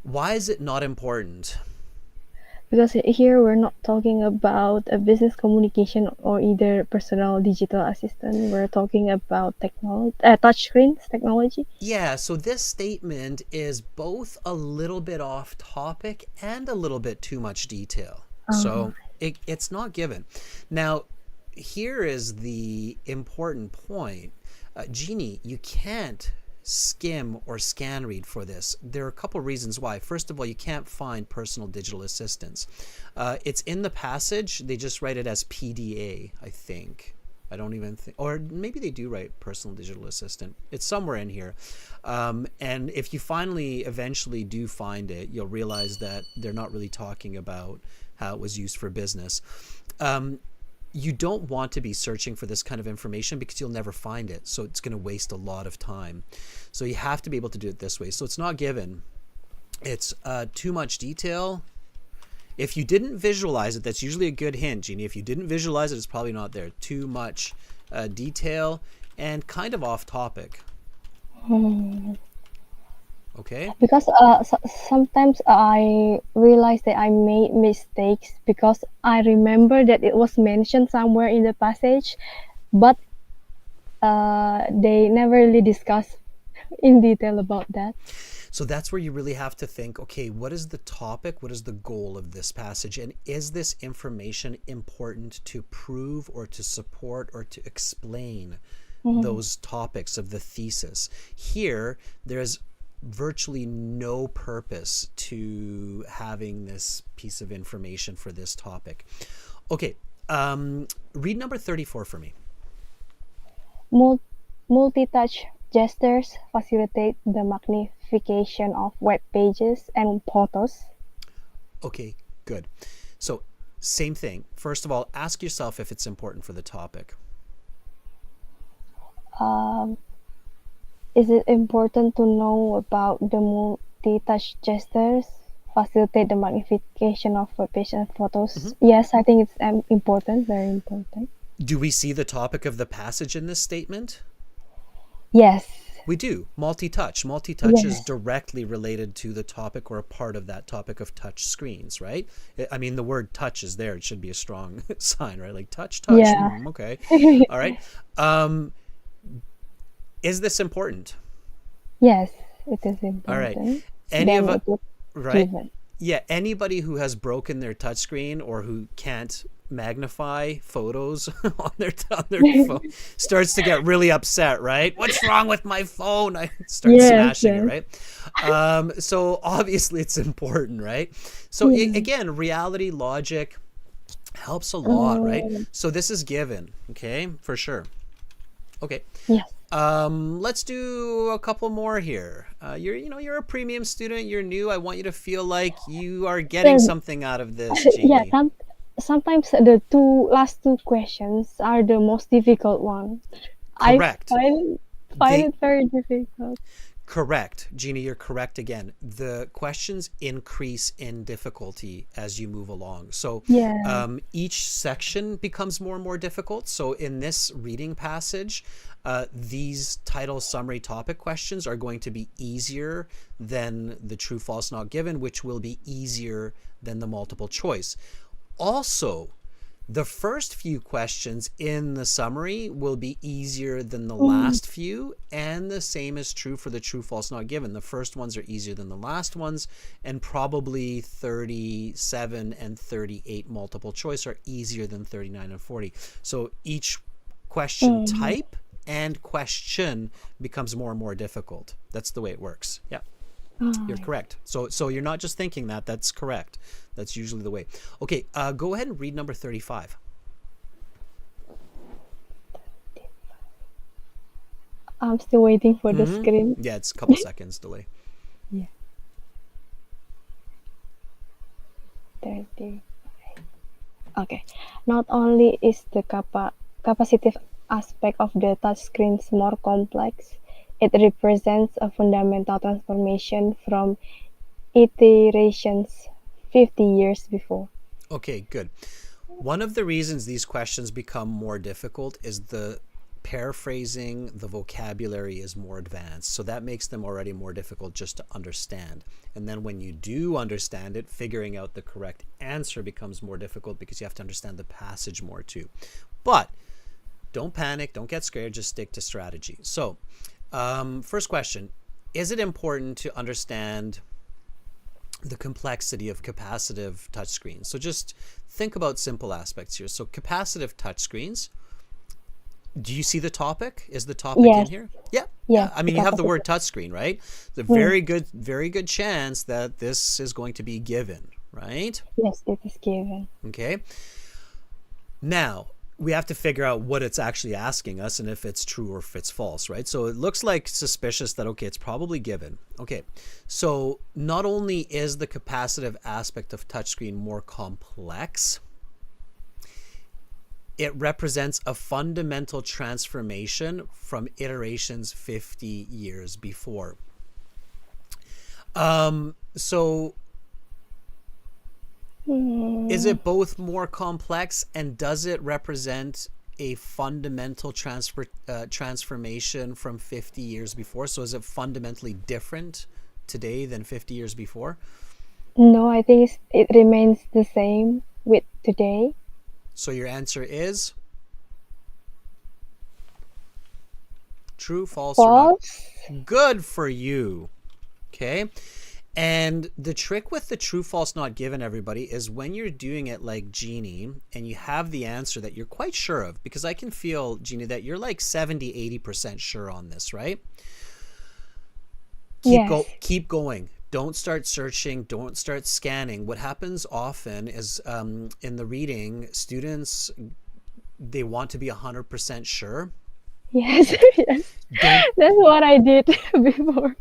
Why is it not important? Because here we're not talking about a business communication or either personal digital assistant. We're talking about technology, touchscreens technology. Yeah, so this statement is both a little bit off topic and a little bit too much detail. So it's not given. Now, here is the important point. Jeannie, you can't skim or scan read for this. There are a couple reasons why. First of all, you can't find personal digital assistants. It's in the passage. They just write it as PDA, I think. I don't even think, or maybe they do write personal digital assistant. It's somewhere in here. And if you eventually do find it, you'll realize that they're not really talking about how it was used for business. You don't want to be searching for this kind of information because you'll never find it. So it's going to waste a lot of time. So you have to be able to do it this way. So it's not given. It's too much detail. If you didn't visualize it, that's usually a good hint, Jeannie. If you didn't visualize it, it's probably not there. Too much detail and kind of off topic. Okay. Because sometimes I realize that I made mistakes because I remember that it was mentioned somewhere in the passage but they never really discuss in detail about that. So that's where you really have to think, okay, what is the topic? What is the goal of this passage? And is this information important to prove or to support or to explain those topics of the thesis? Here, there's virtually no purpose to having this piece of information for this topic. Okay, read number 34 for me. Multi-touch gestures facilitate the magnification of web pages and photos. Okay, good. So, same thing. First of all, ask yourself if it's important for the topic. Is it important to know about the multi-touch gestures facilitate the magnification of web pages and photos? Yes, I think it's important, very important. Do we see the topic of the passage in this statement? Yes. We do. Multi-touch. Multi-touch is Yes. directly related to the topic or a part of that topic of touch screens, right? I mean, the word touch is there. It should be a strong sign, right? Like touch. Yeah. Okay. All right. Is this important? Yes, it is important. All right. Any Then of us, it would right? given. Yeah. Anybody who has broken their touchscreen or who can't magnify photos on their phone starts to get really upset, right? What's wrong with my phone? I start smashing it, right? So obviously it's important, right? So again, reality, logic helps a lot, right? So this is given, okay, for sure. Okay. Yes. Let's do a couple more here. You're a premium student. You're new. I want you to feel like you are getting something out of this, Jeannie. Yeah, sometimes the last two questions are the most difficult one. Correct. I find it very difficult. Correct. Jeannie, you're correct again. The questions increase in difficulty as you move along. So each section becomes more and more difficult. So in this reading passage, these title, summary, topic questions are going to be easier than the true, false, not given, which will be easier than the multiple choice. Also, the first few questions in the summary will be easier than the last few, and the same is true for the true, false, not given. The first ones are easier than the last ones, and probably 37 and 38 multiple choice are easier than 39 and 40. So each question type and question becomes more and more difficult. That's the way it works. Yeah. You're correct. So you're not just thinking that. That's correct. That's usually the way. Okay, go ahead and read number 35. I'm still waiting for the screen. Yeah, it's a couple seconds delay. Yeah. 30. Okay. Not only is the capacitive aspect of the touchscreens more complex, it represents a fundamental transformation from iterations 50 years before. Okay, good. One of the reasons these questions become more difficult is the paraphrasing, the vocabulary is more advanced. So that makes them already more difficult just to understand. And then when you do understand it, figuring out the correct answer becomes more difficult because you have to understand the passage more too. But don't panic, don't get scared, just stick to strategy. So first question, is it important to understand the complexity of capacitive touchscreens? So just think about simple aspects here. So capacitive touchscreens, do you see the topic? Is the topic in here? Yeah. I mean, you have the word touchscreen, right? It's a very good chance that this is going to be given, right? Yes, it is given. Okay. Now, we have to figure out what it's actually asking us and if it's true or if it's false, right? So it looks like suspicious that, okay, it's probably given. Okay, so not only is the capacitive aspect of touchscreen more complex, it represents a fundamental transformation from iterations 50 years before. So is it both more complex, and does it represent a fundamental transformation from 50 years before? So is it fundamentally different today than 50 years before? No, I think it remains the same with today. So your answer is? True, false, or not? False. Good for you. Okay. And the trick with the true, false, not given, everybody, is when you're doing it like Jeannie and you have the answer that you're quite sure of, because I can feel, Jeannie, that you're like 70-80% sure on this, right? Yes. Keep going. Don't start searching. Don't start scanning. What happens often is in the reading, students, they want to be 100% sure. Yes. Yes. Don't. That's what I did before.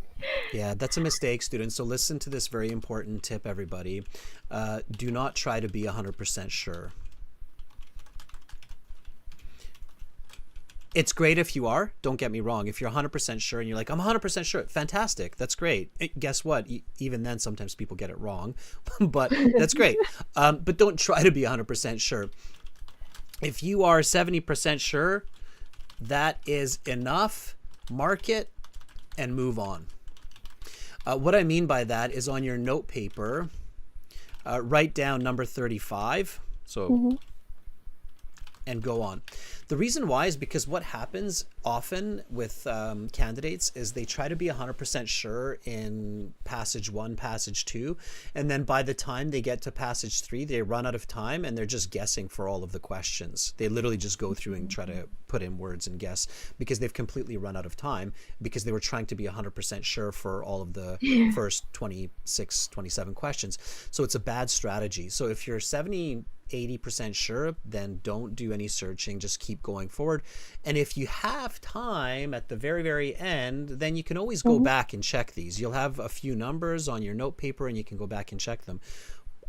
Yeah, that's a mistake, students. So listen to this very important tip, everybody. Do not try to be 100% sure. It's great if you are. Don't get me wrong. If you're 100% sure and you're like, I'm 100% sure, fantastic. That's great. Guess what? Even then, sometimes people get it wrong, but that's great. But don't try to be 100% sure. If you are 70% sure, that is enough. Mark it and move on. What I mean by that is on your note paper, write down number 35. So, and go on. The reason why is because what happens often with candidates is they try to be 100% sure in passage 1, passage 2, and then by the time they get to passage 3, they run out of time and they're just guessing for all of the questions. They literally just go through and try to put in words and guess because they've completely run out of time because they were trying to be 100% sure for all of the first 26, 27 questions. So it's a bad strategy. So if you're 80% sure, then don't do any searching, just keep going forward. And if you have time at the very, very end, then you can always go back and check these. You'll have a few numbers on your note paper and you can go back and check them.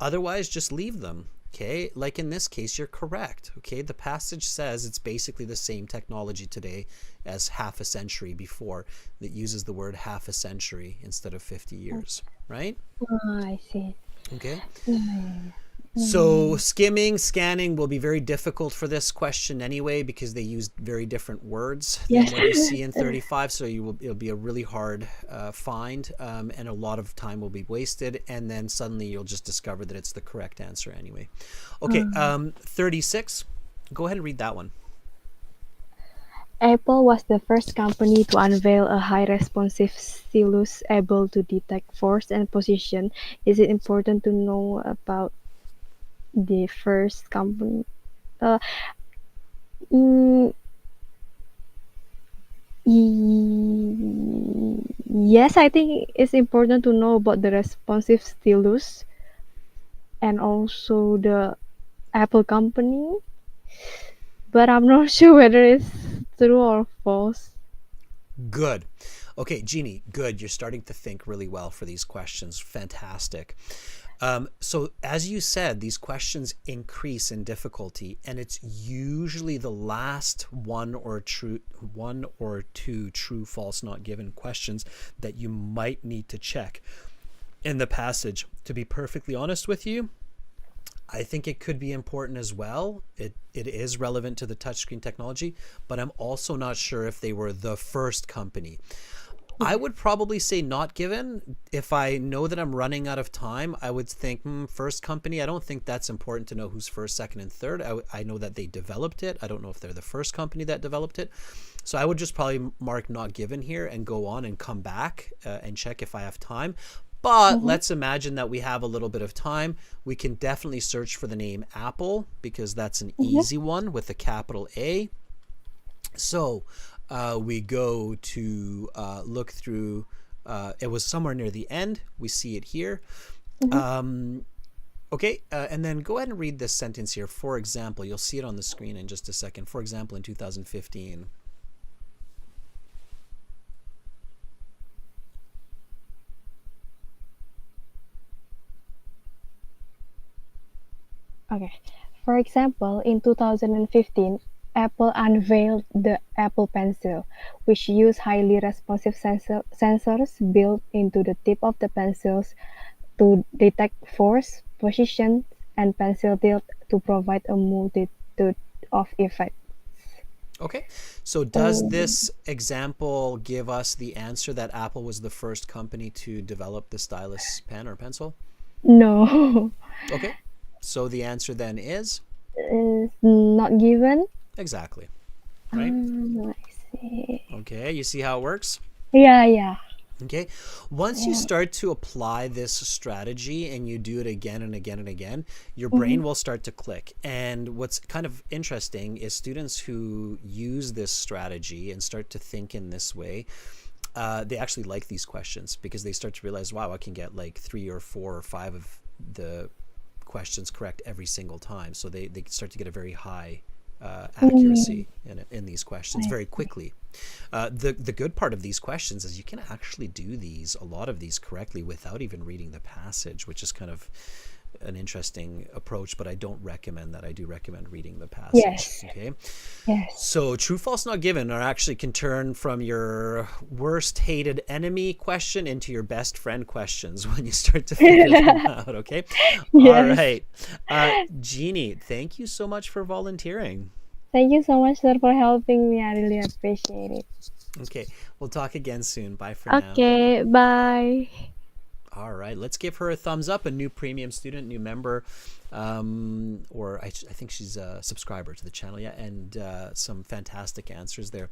Otherwise, just leave them. Okay, like in this case, you're correct. Okay, the passage says it's basically the same technology today as half a century before that uses the word half a century instead of 50 years, right? Oh, I see. Okay. So skimming, scanning will be very difficult for this question anyway because they use very different words than what you see in 35. So it'll be a really hard find and a lot of time will be wasted. And then suddenly you'll just discover that it's the correct answer anyway. Okay, 36. Go ahead and read that one. Apple was the first company to unveil a high-responsive stylus able to detect force and position. Is it important to know about the first company? Yes, I think it's important to know about the responsive stylus and also the Apple company, but I'm not sure whether it's true or false. Good. Okay, Jeannie, good. You're starting to think really well for these questions. Fantastic. So as you said, these questions increase in difficulty, and it's usually the last one or two true, false, not given questions that you might need to check in the passage. To be perfectly honest with you, I think it could be important as well. It is relevant to the touchscreen technology, but I'm also not sure if they were the first company. I would probably say not given. If I know that I'm running out of time, I would think first company. I don't think that's important to know who's first, second, and third. I know that they developed it. I don't know if they're the first company that developed it. So I would just probably mark not given here and go on and come back and check if I have time. But let's imagine that we have a little bit of time. We can definitely search for the name Apple because that's an easy one with a capital A. So we go to look through, it was somewhere near the end. We see it here. Okay, and then go ahead and read this sentence here. For example, you'll see it on the screen in just a second. For example, in 2015. Okay. For example, in 2015, Apple unveiled the Apple Pencil, which used highly responsive sensors built into the tip of the pencils to detect force, position, and pencil tilt to provide a multitude of effects. Okay, so does this example give us the answer that Apple was the first company to develop the stylus pen or pencil? No. Okay, so the answer then is? Is not given. Exactly, right? I see. Okay, you see how it works? Yeah, yeah. Okay. Once you start to apply this strategy and you do it again and again and again, your brain will start to click. And what's kind of interesting is students who use this strategy and start to think in this way, they actually like these questions because they start to realize, wow, I can get like 3 or 4 or 5 of the questions correct every single time. So they start to get a very high accuracy in these questions very quickly. The good part of these questions is you can actually do a lot of these correctly without even reading the passage, which is kind of an interesting approach, but I don't recommend that. I do recommend reading the passage. Yes. Okay. Yes. So true, false, not given are actually can turn from your worst hated enemy question into your best friend questions when you start to figure them out. Okay. All Yes. right. Jeannie, thank you so much for volunteering. Thank you so much, sir, for helping me. I really appreciate it. Okay. We'll talk again soon. Bye for now. Okay, bye. All right, let's give her a thumbs up. A new premium student, new member, or I think she's a subscriber to the channel. Yeah, and some fantastic answers there.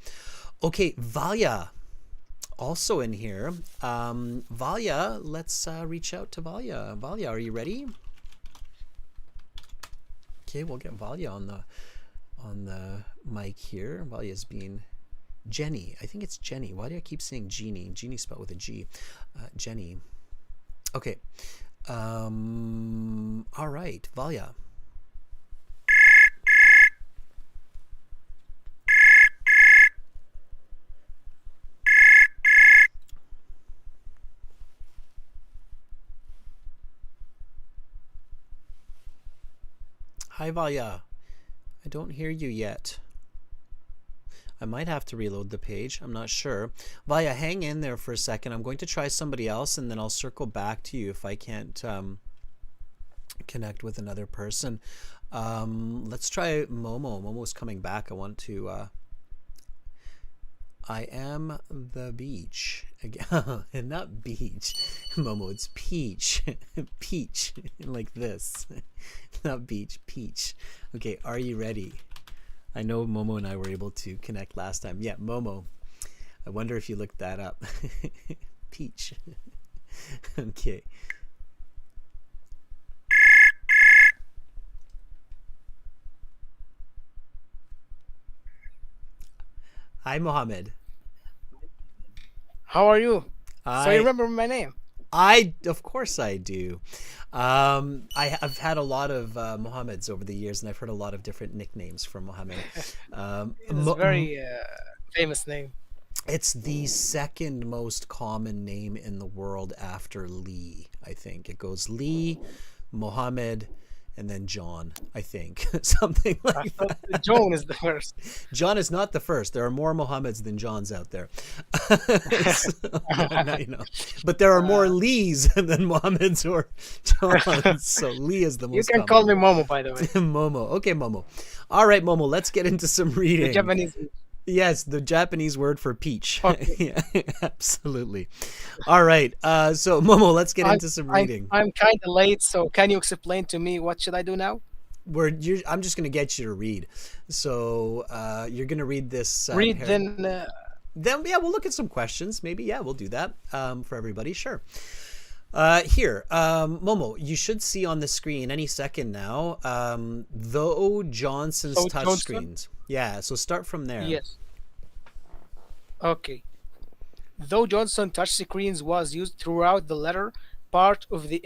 Okay, Valya, also in here. Valya, let's reach out to Valya. Valya, are you ready? Okay, we'll get Valya on the mic here. Valya's being Jenny. I think it's Jenny. Why do I keep saying Jeannie? Jeannie spelled with a G. Jenny. Okay. All right, Valya. Hi, Valya. I don't hear you yet. I might have to reload the page. I'm not sure. Valya, hang in there for a second. I'm going to try somebody else, and then I'll circle back to you if I can't connect with another person. Let's try Momo. Momo's coming back. I want to... I am the beach. Again, and not beach. Momo, it's peach. Peach. Like this. Not beach. Peach. Okay, are you ready? I know Momo and I were able to connect last time. Yeah, Momo. I wonder if you looked that up. Peach. Okay. Hi, Mohammed. How are you? So you I remember my name? of course I do. I've had a lot of Mohammeds over the years, and I've heard a lot of different nicknames for Mohammed. It's a very famous name. It's the second most common name in the world after Lee, I think. It goes Lee, Mohammed, and then John, I think. Something I like thought that. John is the first. John is not the first. There are more Mohammeds than Johns out there. So, now you know. But there are more Lees than Mohammeds or Johns. So Lee is the You most can common. call me Momo, by the way. Momo. Okay, Momo. All right, Momo, let's get into some The reading. Japanese. Yes, the Japanese word for peach. Okay. Yeah, absolutely. All right. So Momo, let's get into some reading. I'm kind of late, so can you explain to me what should I do now? I'm just going to get you to read. So you're going to read this. Read then. Then yeah, we'll look at some questions. Maybe yeah, we'll do that for everybody. Sure. Here, Momo, you should see on the screen any second now. Though Johnson's So touch Johnson? screens. Yeah. So start from there. Yes. Okay. Though Johnson touchscreens was used throughout the latter part of the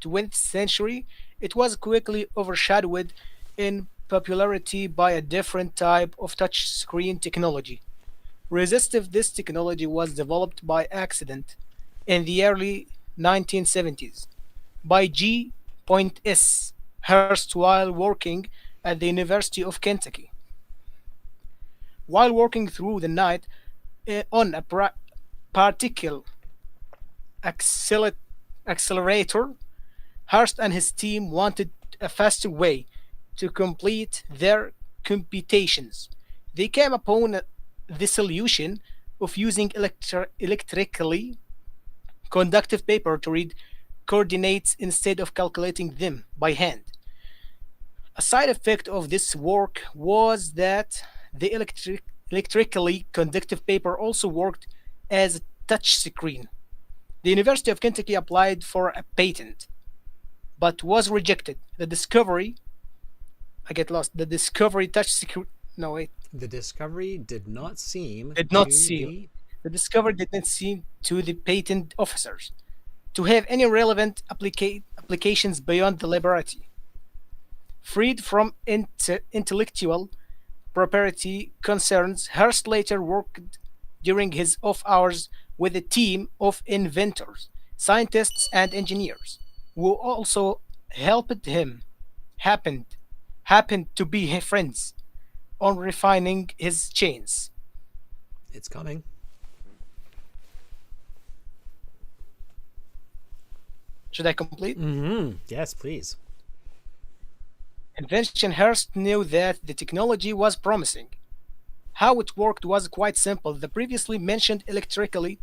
20th century, it was quickly overshadowed in popularity by a different type of touchscreen technology. Resistive This technology was developed by accident in the early 1970s by G. S. Hurst while working at the University of Kentucky. While working through the night on a particle accelerator, Hurst and his team wanted a faster way to complete their computations. They came upon the solution of using electrically conductive paper to read coordinates instead of calculating them by hand. A side effect of this work was that the electrically conductive paper also worked as a touch screen. The University of Kentucky applied for a patent, but was rejected. The discovery, I get lost. The discovery touch screen. No, wait, The discovery did not seem did not to seem. the. The discovery did not seem to the patent officers to have any relevant applications beyond the laboratory. Freed from intellectual property concerns, Hearst later worked during his off hours with a team of inventors, scientists, and engineers who also helped him happened happened to be his friends on refining his chains. It's coming. Should I complete? Yes, please. Invention Hearst knew that the technology was promising. How it worked was quite simple. The previously mentioned electrically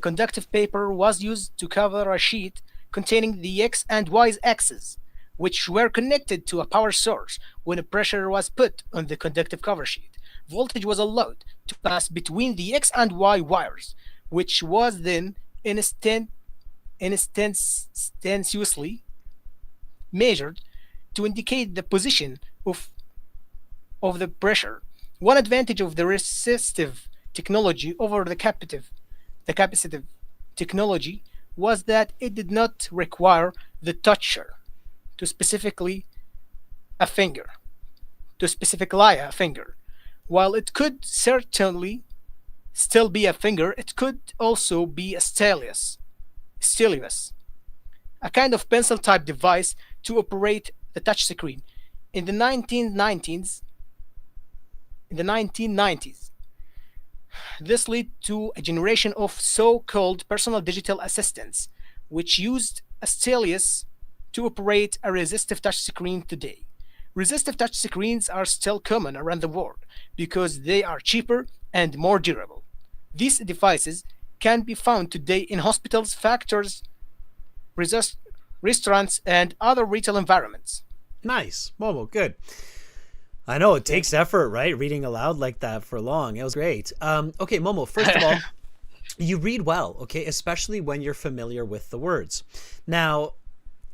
conductive paper was used to cover a sheet containing the x and y axes, which were connected to a power source. When a pressure was put on the conductive cover sheet, voltage was allowed to pass between the x and y wires, which was then instantaneously measured to indicate the position of the pressure. One advantage of the resistive technology over the capacitive technology was that it did not require the toucher to specifically a finger, to specify a finger. While it could certainly still be a finger, it could also be a stylus, a kind of pencil type device to operate the touch screen. In the 1990s, in the 1990s, this led to a generation of so-called personal digital assistants, which used a stylus to operate a resistive touch screen today. Resistive touch screens are still common around the world because they are cheaper and more durable. These devices can be found today in hospitals, factories, restaurants, and other retail environments. Nice. Momo, good. I know it takes effort, right? Reading aloud like that for long. It was great. Okay, Momo, first of all, you read well, okay, especially when you're familiar with the words. Now,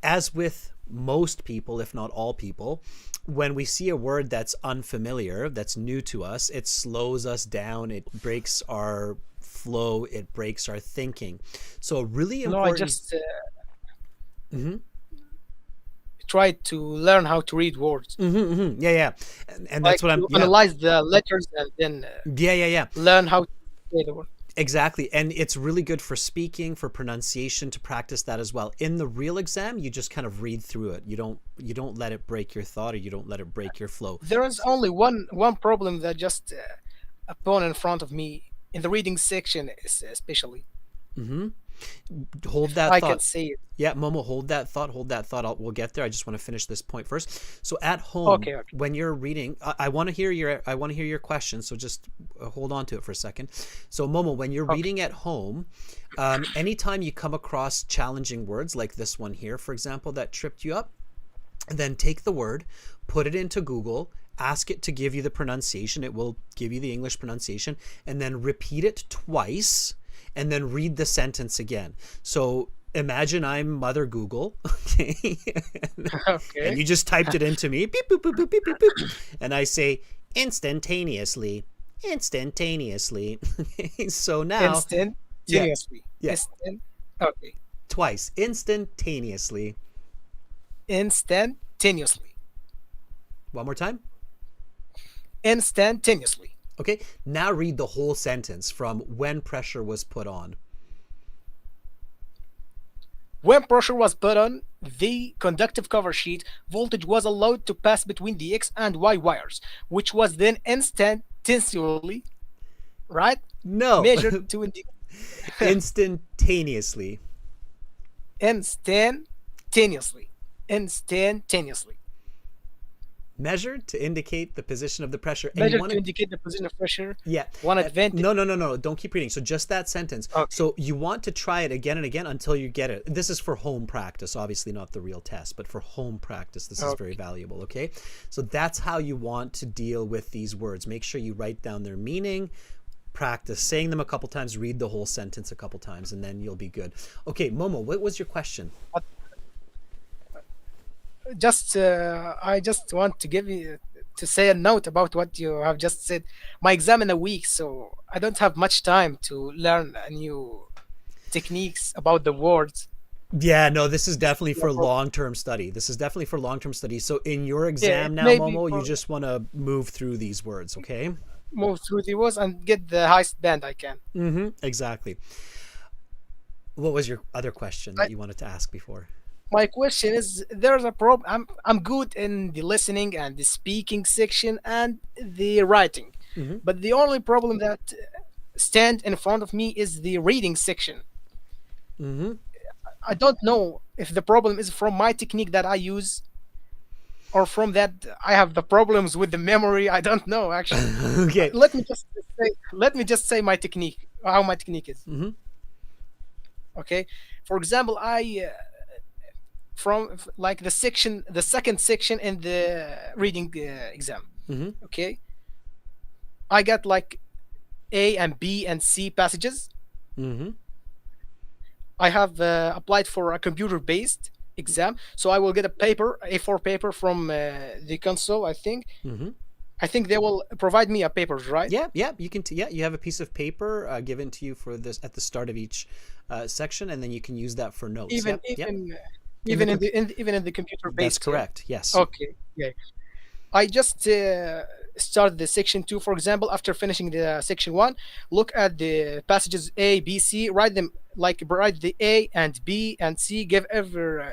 as with most people, if not all people, when we see a word that's unfamiliar, that's new to us, it slows us down, it breaks our flow, it breaks our thinking. So really No, I important. just Mhm. tried to learn how to read words, Yeah, yeah. And that's like what I'm, to yeah. analyze the letters and then Yeah. learn how to say the word. Exactly. And it's really good for speaking, for pronunciation, to practice that as well. In the real exam, you just kind of read through it. You don't let it break your thought, or you don't let it break your flow. There is only one problem that just upon in front of me in the reading section, especially Hold if that I can thought. say it. Yeah, Momo, hold that thought. Hold that thought. We'll get there. I just want to finish this point first. So at home, Okay, okay. when you're reading, I want to hear your question. So just hold on to it for a second. So Momo, when you're Okay. reading at home, anytime you come across challenging words like this one here, for example, that tripped you up, then take the word, put it into Google, ask it to give you the pronunciation. It will give you the English pronunciation, and then repeat it twice, and then read the sentence again. So imagine I'm Mother Google, okay, and Okay. you just typed it into me, beep, boop, boop, boop, beep, boop, boop, and I say instantaneously, instantaneously. So now, yeah, Instantaneously. yeah, Okay. twice, instantaneously. Instantaneously. One more time. Instantaneously. Okay, now read the whole sentence from when pressure was put on. When pressure was put on the conductive cover sheet, voltage was allowed to pass between the X and Y wires, which was then instantaneously, right, No, measured to indicate instantaneously. instantaneously. Instantaneously. Measured to indicate the position of the pressure. And you Measure want to to, indicate the position of pressure. yeah. One advantage. No, no, no, no. Don't keep reading. So just that sentence. Okay. So you want to try it again and again until you get it. This is for home practice, obviously not the real test, but for home practice, this is very Okay. valuable. Okay. So that's how you want to deal with these words. Make sure you write down their meaning, practice saying them a couple times, read the whole sentence a couple times, and then you'll be good. Okay, Momo, what was your question? I just want to give you to say a note about what you have just said. My exam in a week, so I don't have much time to learn a new techniques about the words. Yeah, no, this is definitely No for problem. long-term study. This is definitely for long-term study. So in your Yeah, exam it now, may be Momo, you for just want to move through these words, okay? move through the words and get the highest band I can. Exactly. What was your other question I, that you wanted to ask before? my question is, there's a problem. I'm good in the listening and the speaking section and the writing, but the only problem that stand in front of me is the reading section. I don't know if the problem is from my technique that I use or from that I have the problems with the memory. I don't know actually. Okay. Let me just say my technique, how my technique is. Okay. For example, I like the second section in the reading exam. Okay. I got like A and B and C passages. I have applied for a computer-based exam, so I will get a paper, A4 paper from the console. I think they will provide me a papers, right? Yeah, yeah, you can. Yeah, you have a piece of paper given to you for this at the start of each section, and then you can use that for notes. Even Yep, yep. even in the That's computer-based. correct. Yes. Okay. Yeah. I just started the section 2, for example. After finishing the section 1, look at the passages A, B, C, write them, like write the A and B and C, give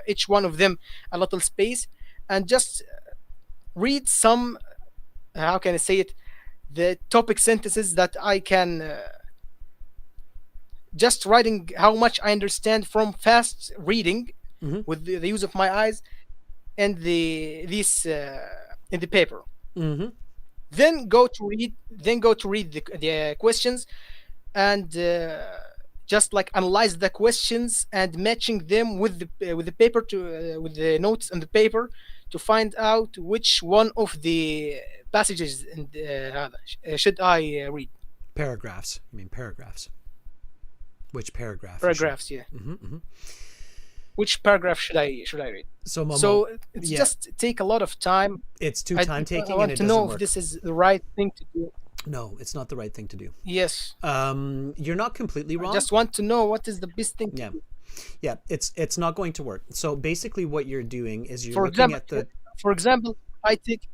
each one of them a little space, and just read some, how can I say it, the topic sentences that I can, just writing how much I understand from fast reading with the use of my eyes and this in the paper. Then go to read the questions and just like analyze the questions and matching them with the paper to with the notes on the paper to find out which one of the passages should I read. Paragraphs. You mean paragraphs? Which paragraph? Paragraphs, yeah. Which paragraph should I read? So, Momo, So it's just take a lot of time. it's too I time-taking, and want it to doesn't know work. if this is the right thing to do. No, it's not the right thing to do. Yes. You're not completely I wrong. just want to know what is the best thing to Yeah, do. yeah. It's not going to work. So basically, what you're doing is you're For looking example, at the. I take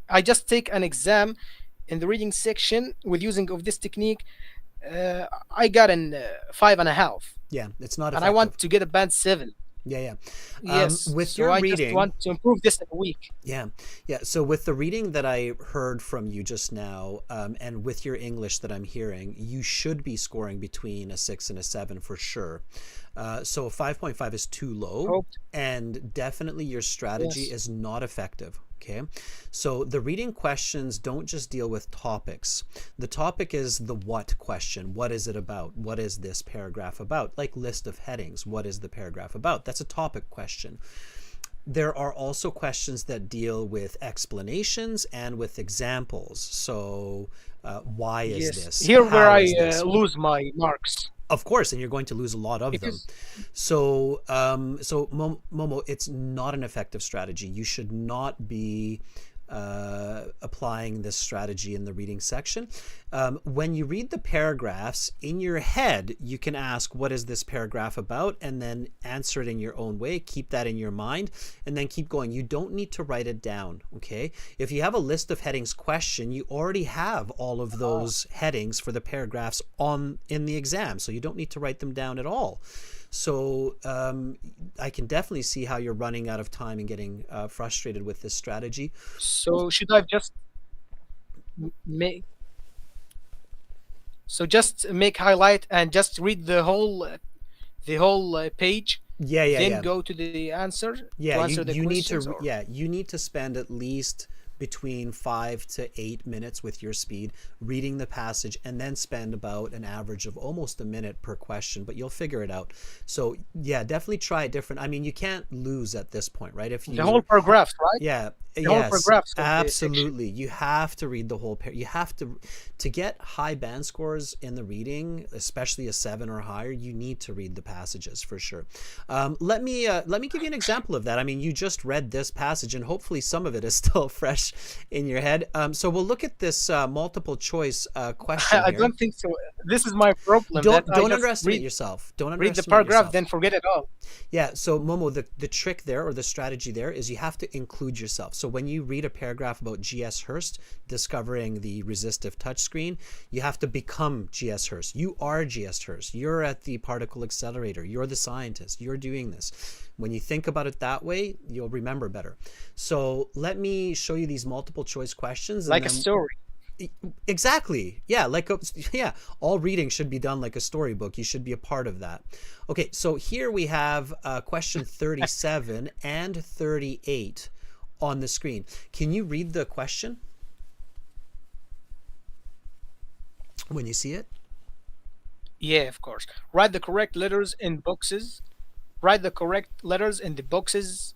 I just take an exam in the reading section with using of this technique. I got an 5.5, Yeah, it's not and effective. I want to get a band 7. Yeah, yeah. Yes. With So your I just reading, want to improve this in a week. yeah, yeah. So with the reading that I heard from you just now, and with your English that I'm hearing, you should be scoring between a 6 and a 7 for sure. So 5.5 is too low, Hope. and definitely your strategy Yes. is not effective. Okay, so the reading questions don't just deal with topics. The topic is the what question. What is it about? What is this paragraph about? Like list of headings. What is the paragraph about? That's a topic question. There are also questions that deal with explanations and with examples. So why is Yes. this? Here where How I is this? lose my marks. Of course, and you're going to lose a lot of them. Because So, Momo, it's not an effective strategy. You should not be applying this strategy in the reading section. When you read the paragraphs in your head, you can ask, what is this paragraph about? And then answer it in your own way. Keep that in your mind and then keep going. You don't need to write it down. Okay. If you have a list of headings question, you already have all of those headings for the paragraphs in the exam. So you don't need to write them down at all. So I can definitely see how you're running out of time and getting frustrated with this strategy. so should I just make just make highlight and just read the whole page Yeah, yeah, then yeah. go to the answer to Yeah, answer the you need questions, to or you need to spend at least between 5 to 8 minutes with your speed reading the passage, and then spend about an average of almost a minute per question, but you'll figure it out. So yeah, definitely try it different. I mean, you can't lose at this point, right? If the whole you paragraphs, right? yeah, The whole yes, paragraphs of the section. absolutely. You have to read the whole pair. You have to get high band scores in the reading, especially a 7 or higher. You need to read the passages for sure. Let me give you an example of that. I mean, you just read this passage, and hopefully some of it is still fresh in your head. So we'll look at this multiple choice question I here. don't think so. This is my problem, that I Don't just underestimate yourself. Don't read the underestimate paragraph, yourself. then forget it all. Yeah, so Momo, the trick there, or the strategy there, is you have to include yourself. So when you read a paragraph about G.S. Hurst discovering the resistive touchscreen, you have to become G.S. Hurst. You are G.S. Hurst. You're at the particle accelerator. You're the scientist. You're doing this. When you think about it that way, you'll remember better. So let me show you these multiple choice questions. Like a story. Exactly. Yeah, yeah, all reading should be done like a storybook. You should be a part of that. Okay, so here we have question 37 and 38 on the screen. Can you read the question when you see it? Yeah, of course. Write the correct letters in boxes. Write the correct letters in the boxes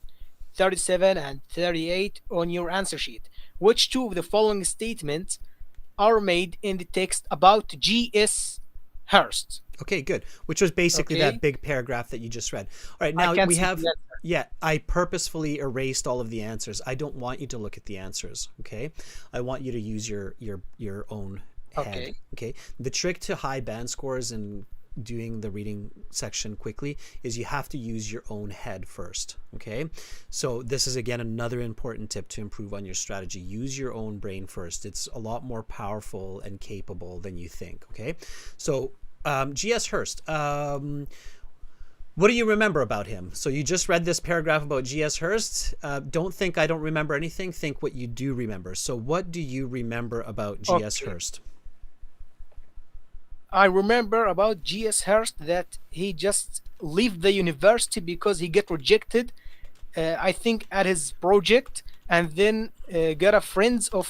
37 and 38 on your answer sheet. Which two of the following statements are made in the text about G.S. Hurst? Okay, good. Which was basically that Okay, big paragraph that you just read. All right, I now can't we see the have, answer. yeah, I purposefully erased all of the answers. I don't want you to look at the answers, okay? I want you to use your own head, Okay, okay? The trick to high band scores and doing the reading section quickly is you have to use your own head first, okay? So this is again another important tip to improve on your strategy. Use your own brain first. It's a lot more powerful and capable than you think, okay? So G.S. Hurst, what do you remember about him? So you just read this paragraph about G.S. Hurst. Don't think I don't remember anything. Think what you do remember. So what do you remember about G.S. okay. Hurst? I remember about G.S. Hurst that he just left the university because he get rejected, I think, at his project, and then got a friends of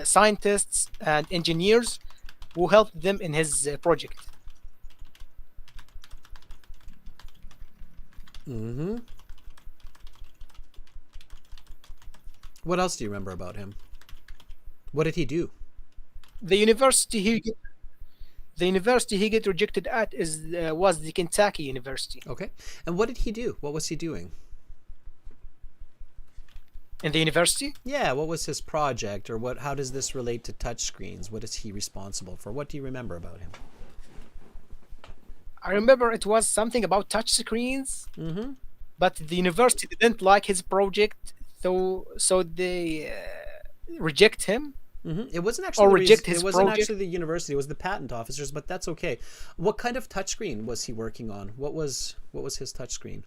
scientists and engineers who helped them in his project. Mm-hmm. What else do you remember about him? What did he do? The university he get, the university he get rejected at is was the Kentucky University. Okay. And what did he do? What was he doing? In the university, Yeah, what was his project, or what? How does this relate to touchscreens? What is he responsible for? What do you remember about him? I remember it was something about touch screens, Mm-hmm. but the university didn't like his project, so they reject him Mm-hmm. It wasn't actually or the reason. reject It his wasn't project. actually the university. It was the patent officers, but that's okay. What kind of touchscreen was he working on? What was his touchscreen?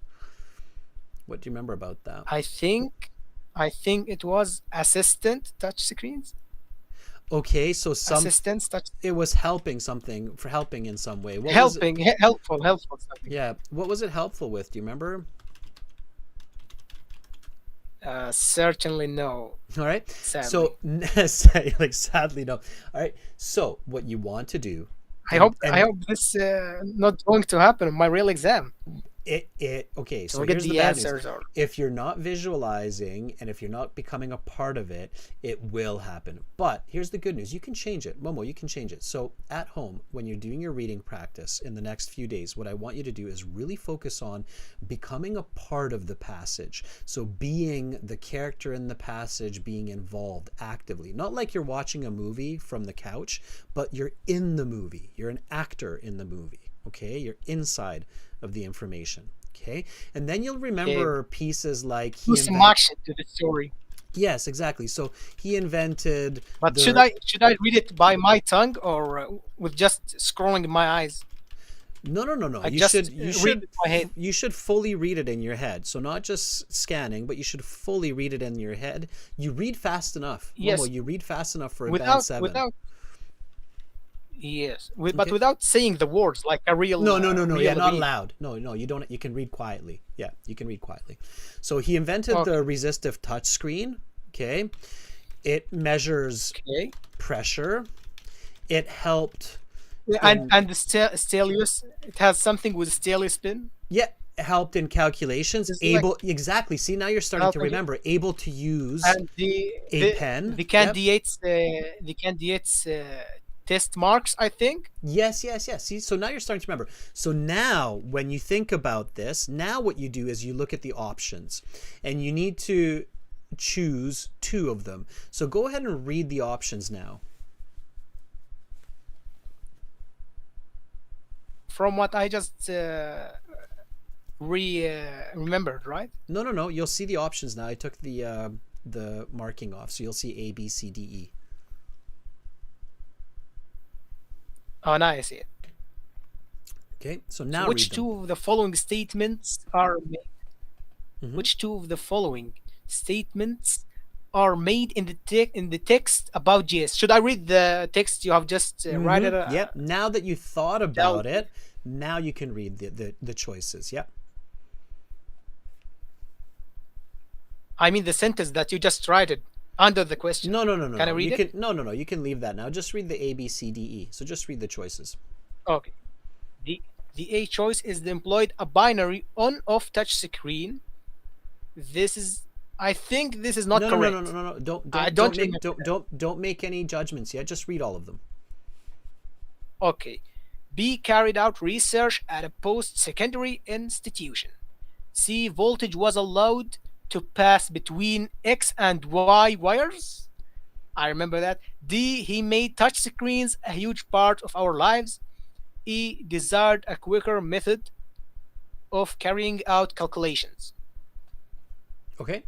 What do you remember about that? I think it was assistant touch screens, Okay, so assistance touch, it was helping something, for helping in some way. What was it? helpful something. Yeah, what was it helpful with? Do you remember? Certainly no, All right. sadly. So like sadly no. All right. So what you want to do, I hope I and hope this not going to happen in my real exam it okay, to so forget here's the the bad news. answers, or If you're not visualizing and if you're not becoming a part of it, it will happen. But here's the good news. You can change it. Momo, you can change it. So at home, when you're doing your reading practice in the next few days, what I want you to do is really focus on becoming a part of the passage. So being the character in the passage, being involved actively. Not like you're watching a movie from the couch, but you're in the movie. You're an actor in the movie. Okay? You're inside of the information. Okay? And then you'll okay, remember pieces like do some action to the story. yes, exactly. So he invented But should the I should I read it by my tongue, or with just scrolling my eyes? no. I You just should read it in my head. you should fully read it in your head. So not just scanning, but you should fully read it in your head. You read fast enough. Momo, Yes, you read fast enough for a band without 7. without Yes, but Okay. without saying the words like a No, no, no, no. Yeah, real not read. loud. No, no, you don't. You can read quietly. Yeah, you can read quietly. So he invented the Okay, resistive touch screen. Okay, it measures okay. pressure. It helped Yeah, in and the stylus, it has something with stylus pin. yeah, helped in calculations. It's like Able exactly. See, now you're starting to helping it. remember. Able to use And a pen. the Yep. candidates test marks, I think. Yes, yes, yes. See, so now you're starting to remember. So now, when you think about this, now what you do is you look at the options, and you need to choose two of them. So go ahead and read the options now. From what I just remembered, right? No, no, no. You'll see the options now. I took the marking off, so you'll see A, B, C, D, E. Oh, now I see it. Okay, so So now which read them. two of the following statements are made? Mhm. Which two of the following statements are made in the text about GS? Should I read the text you have just read it Yep. Now that you thought down? about it, now you can read the choices. Yep. I mean the sentence that you just read it under the question. No, no, no, no, Can I no. read You it? can no, no, no. You can leave that now. Just read the A, B, C, D, E. So just read the choices. Okay. The the A choice is the employed a binary on-off touch screen. This is I think this is not No, no, no, no, no, correct. no, no. Don't I don't don't don't make remember don't that. don't make any judgments yet. Just read all of them. Okay. B carried out research at a post-secondary institution. C voltage was allowed to pass between X and Y wires. I remember that. D he made touch screens a huge part of our lives. E desired a quicker method of carrying out calculations. Okay.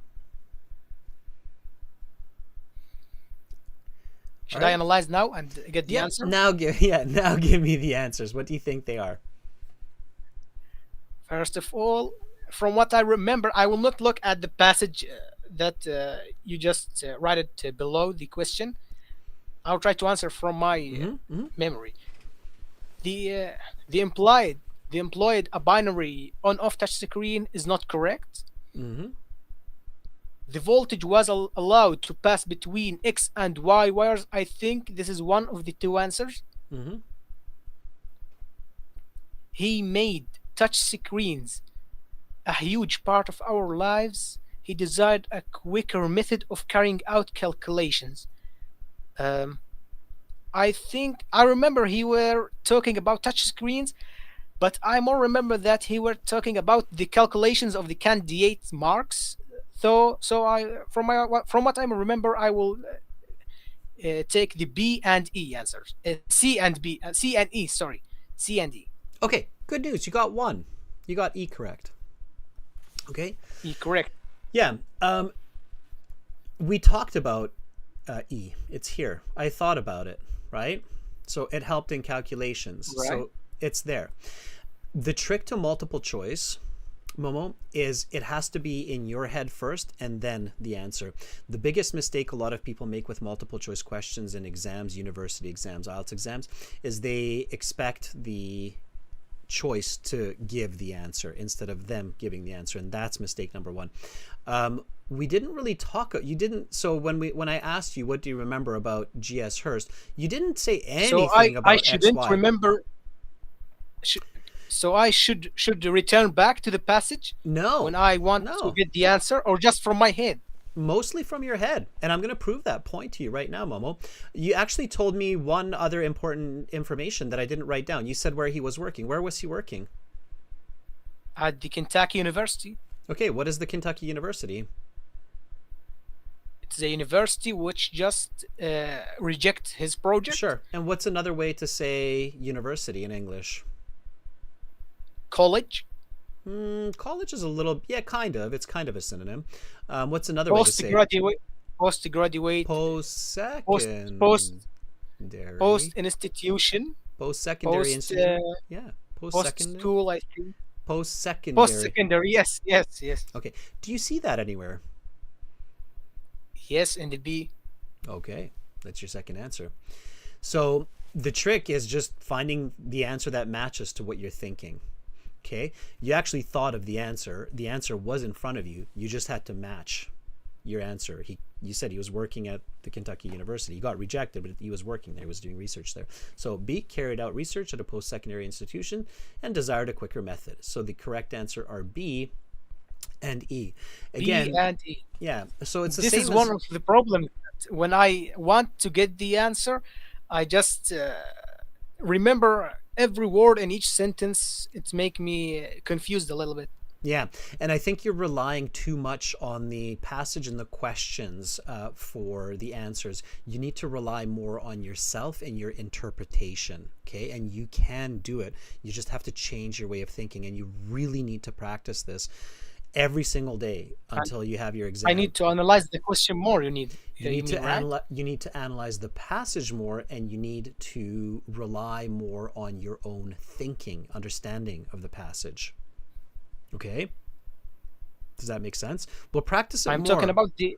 All Should I right. analyze now and get the Yep. answer? Now give yeah. Now give me the answers. What do you think they are? First of all, from what I remember, I will not look at the passage that you just write it below the question. I'll try to answer from my memory. The uh, the implied the employed a binary on-off touch screen is not correct. Mm-hmm. The voltage was allowed to pass between X and Y wires. I think this is one of the two answers. Mm-hmm. He made touch screens a huge part of our lives. He desired a quicker method of carrying out calculations. Um, I think I remember he were talking about touch screens, but I more remember that he were talking about the calculations of the candidate marks. So I from what I remember, I will take the B and E answers. C and B, C and E. Sorry, C and E. Okay. Good news. You got one. You got E correct. Okay. E correct. Yeah. We talked about E. It's here. I thought about it. Right. So it helped in calculations. Right. So it's there. The trick to multiple choice, Momo, is it has to be in your head first and then the answer. The biggest mistake a lot of people make with multiple choice questions in exams, university exams, IELTS exams, is they expect the choice to give the answer instead of them giving the answer, and that's mistake number one. We didn't really talk. You didn't. So when I asked you what do you remember about GS Hurst, you didn't say So anything I about shouldn't XY. remember. Sh- so I should return back to the passage No, when I want to no. get the answer, or just from my head. Mostly from your head. And I'm going to prove that point to you right now, Momo. You actually told me one other important information that I didn't write down. You said where he was working. Where was he working? At the Kentucky University. Okay, what is the Kentucky University? It's a university which just reject his project. Sure. And what's another way to say university in English? College. College is a little, yeah, kind of. It's kind of a synonym. What's another way to say Postgraduate. Postgraduate. Post post-secondary? post institution. Post-secondary Post institution? Yeah, post post-secondary? school. I think post Post-secondary. secondary. Yes, yes, yes, Okay. Do you see that anywhere? yes. In the B. Okay, that's your second answer. So The trick is just finding the answer that matches to what you're thinking. Okay, you actually thought of the answer. The answer was in front of you. You just had to match your answer. You said he was working at the Kentucky University. He got rejected, but he was working there. He was doing research there. So B, carried out research at a post-secondary institution and desired a quicker method. So the correct answer are B and E. Again, B and E. yeah. So it's the This same is as, one of the problems. When I want to get the answer, I just remember every word in each sentence. It make me confused a little bit. yeah, and I think you're relying too much on the passage and the questions for the answers. You need to rely more on yourself and your interpretation, okay? And you can do it. You just have to change your way of thinking, and you really need to practice this every single day until you have your exam. I need to analyze the question more. You need right? You need to analyze the passage more, and you need to rely more on your own thinking, understanding of the passage. Okay, does that make sense? We'll practice it I'm more. talking about the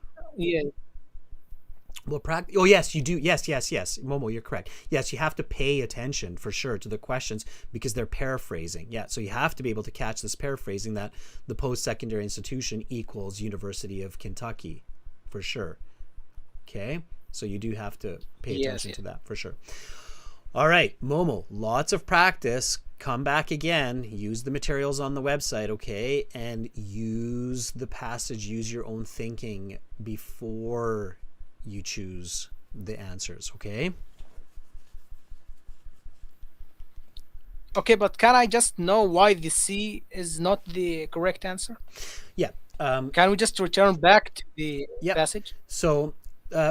We'll practice. Oh yes, you do. Yes, Momo, you're correct. Yes, you have to pay attention for sure to the questions because they're paraphrasing. Yeah, so you have to be able to catch this paraphrasing that the post-secondary institution equals University of Kentucky, for sure. Okay, so you do have to pay attention to that for sure. All right, Momo, lots of practice. Come back again, use the materials on the website, okay? And use the passage, use your own thinking before you choose the answers, okay? Okay, but can I just know why the C is not the correct answer? Yeah. Can we just return back to the passage? So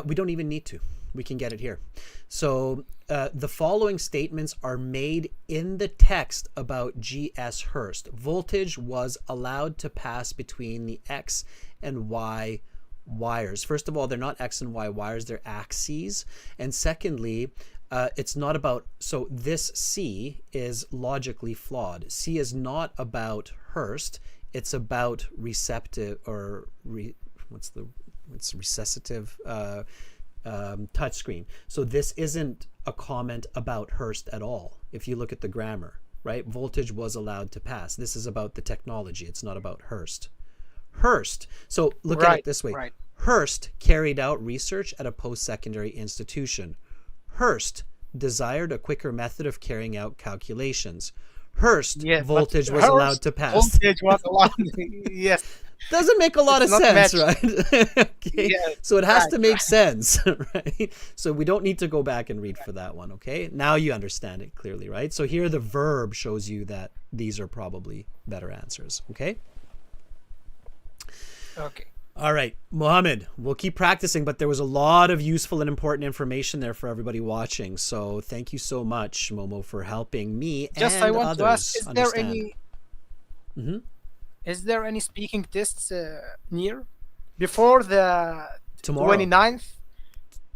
we don't even need to. We can get it here. So the following statements are made in the text about G.S. Hurst. Voltage was allowed to pass between the X and Y wires. First of all, they're not X and Y wires, they're axes. And secondly, it's not about, so this C is logically flawed. C is not about Hurst, it's about receptive, or recessive touchscreen. So this isn't a comment about Hurst at all, if you look at the grammar, right? Voltage was allowed to pass. This is about the technology. It's not about Hurst. Hurst, so look at it this way. Right. Hurst carried out research at a post-secondary institution. Hurst desired a quicker method of carrying out calculations. Hurst, voltage was allowed to pass. Voltage was allowed. Yes. Doesn't make a lot of sense, right? Okay. Yeah, so it has to make sense, right? So we don't need to go back and read for that one, okay? Now you understand it clearly, right? So here the verb shows you that these are probably better answers, okay? Okay. All right, Mohammed, we'll keep practicing, but there was a lot of useful and important information there for everybody watching. So thank you so much, Momo, for helping me and others I want to ask, is there understand. any... Is there any speaking tests near? Before the Tomorrow. 29th?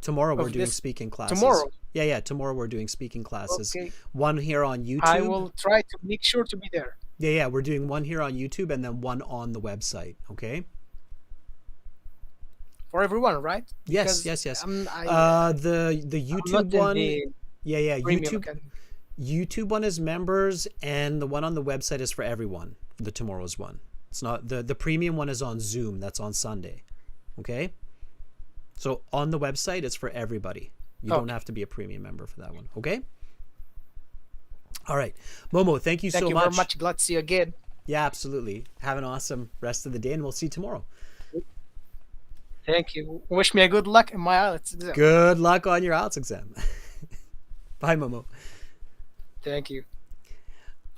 Tomorrow we're doing speaking classes. Tomorrow? Yeah, tomorrow we're doing speaking classes. Okay. One here on YouTube. I will try to make sure to be there. Yeah, we're doing one here on YouTube and then one on the website, okay? For everyone, right? Yes. Because The YouTube one. YouTube. YouTube one is members, and the one on the website is for everyone. The tomorrow's one. It's not the premium one is on Zoom. That's on Sunday. Okay. So on the website, it's for everybody. You don't have to be a premium member for that one. Okay. All right, Momo. Thank you so much. Thank you very much. Glad to see you again. Yeah, absolutely. Have an awesome rest of the day, and we'll see you tomorrow. Thank you. Wish me a good luck in my IELTS exam. Good luck on your IELTS exam. Bye, Momo. Thank you.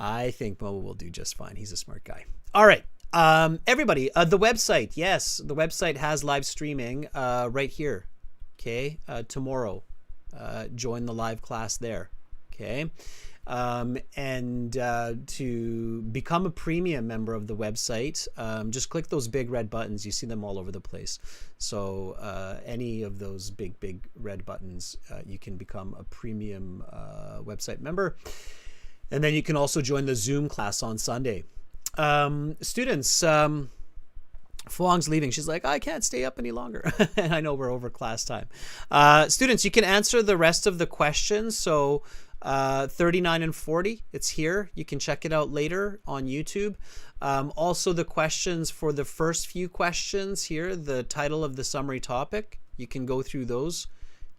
I think Momo will do just fine. He's a smart guy. All right. Everybody, the website. Yes, the website has live streaming right here. Okay. Tomorrow. Join the live class there. Okay. And to become a premium member of the website, just click those big red buttons. You see them all over the place. So any of those big red buttons, you can become a premium website member. And then you can also join the Zoom class on Sunday. Students, Fuang's leaving. She's like, I can't stay up any longer. And I know we're over class time. Students, you can answer the rest of the questions. So 39 and 40, it's here. You can check it out later on YouTube. Also, the questions for the first few questions here, the title of the summary topic, you can go through those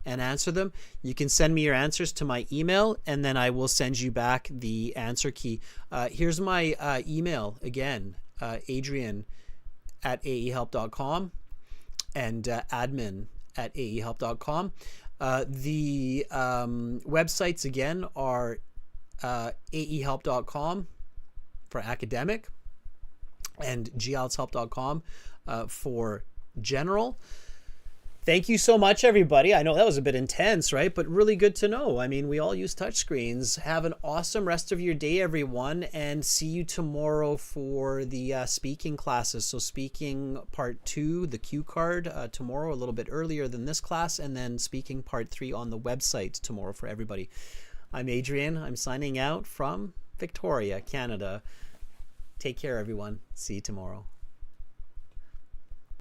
and answer them. You can send me your answers to my email, and then I will send you back the answer key. Here's my email again, Adrian@aehelp.com and admin@aehelp.com. The websites again are aehelp.com for academic and gieltshelp.com for general. Thank you so much, everybody. I know that was a bit intense, right? But really good to know. I mean, we all use touchscreens. Have an awesome rest of your day, everyone, and see you tomorrow for the speaking classes. So speaking part 2, the cue card, tomorrow a little bit earlier than this class, and then speaking part 3 on the website tomorrow for everybody. I'm Adrian. I'm signing out from Victoria, Canada. Take care, everyone. See you tomorrow.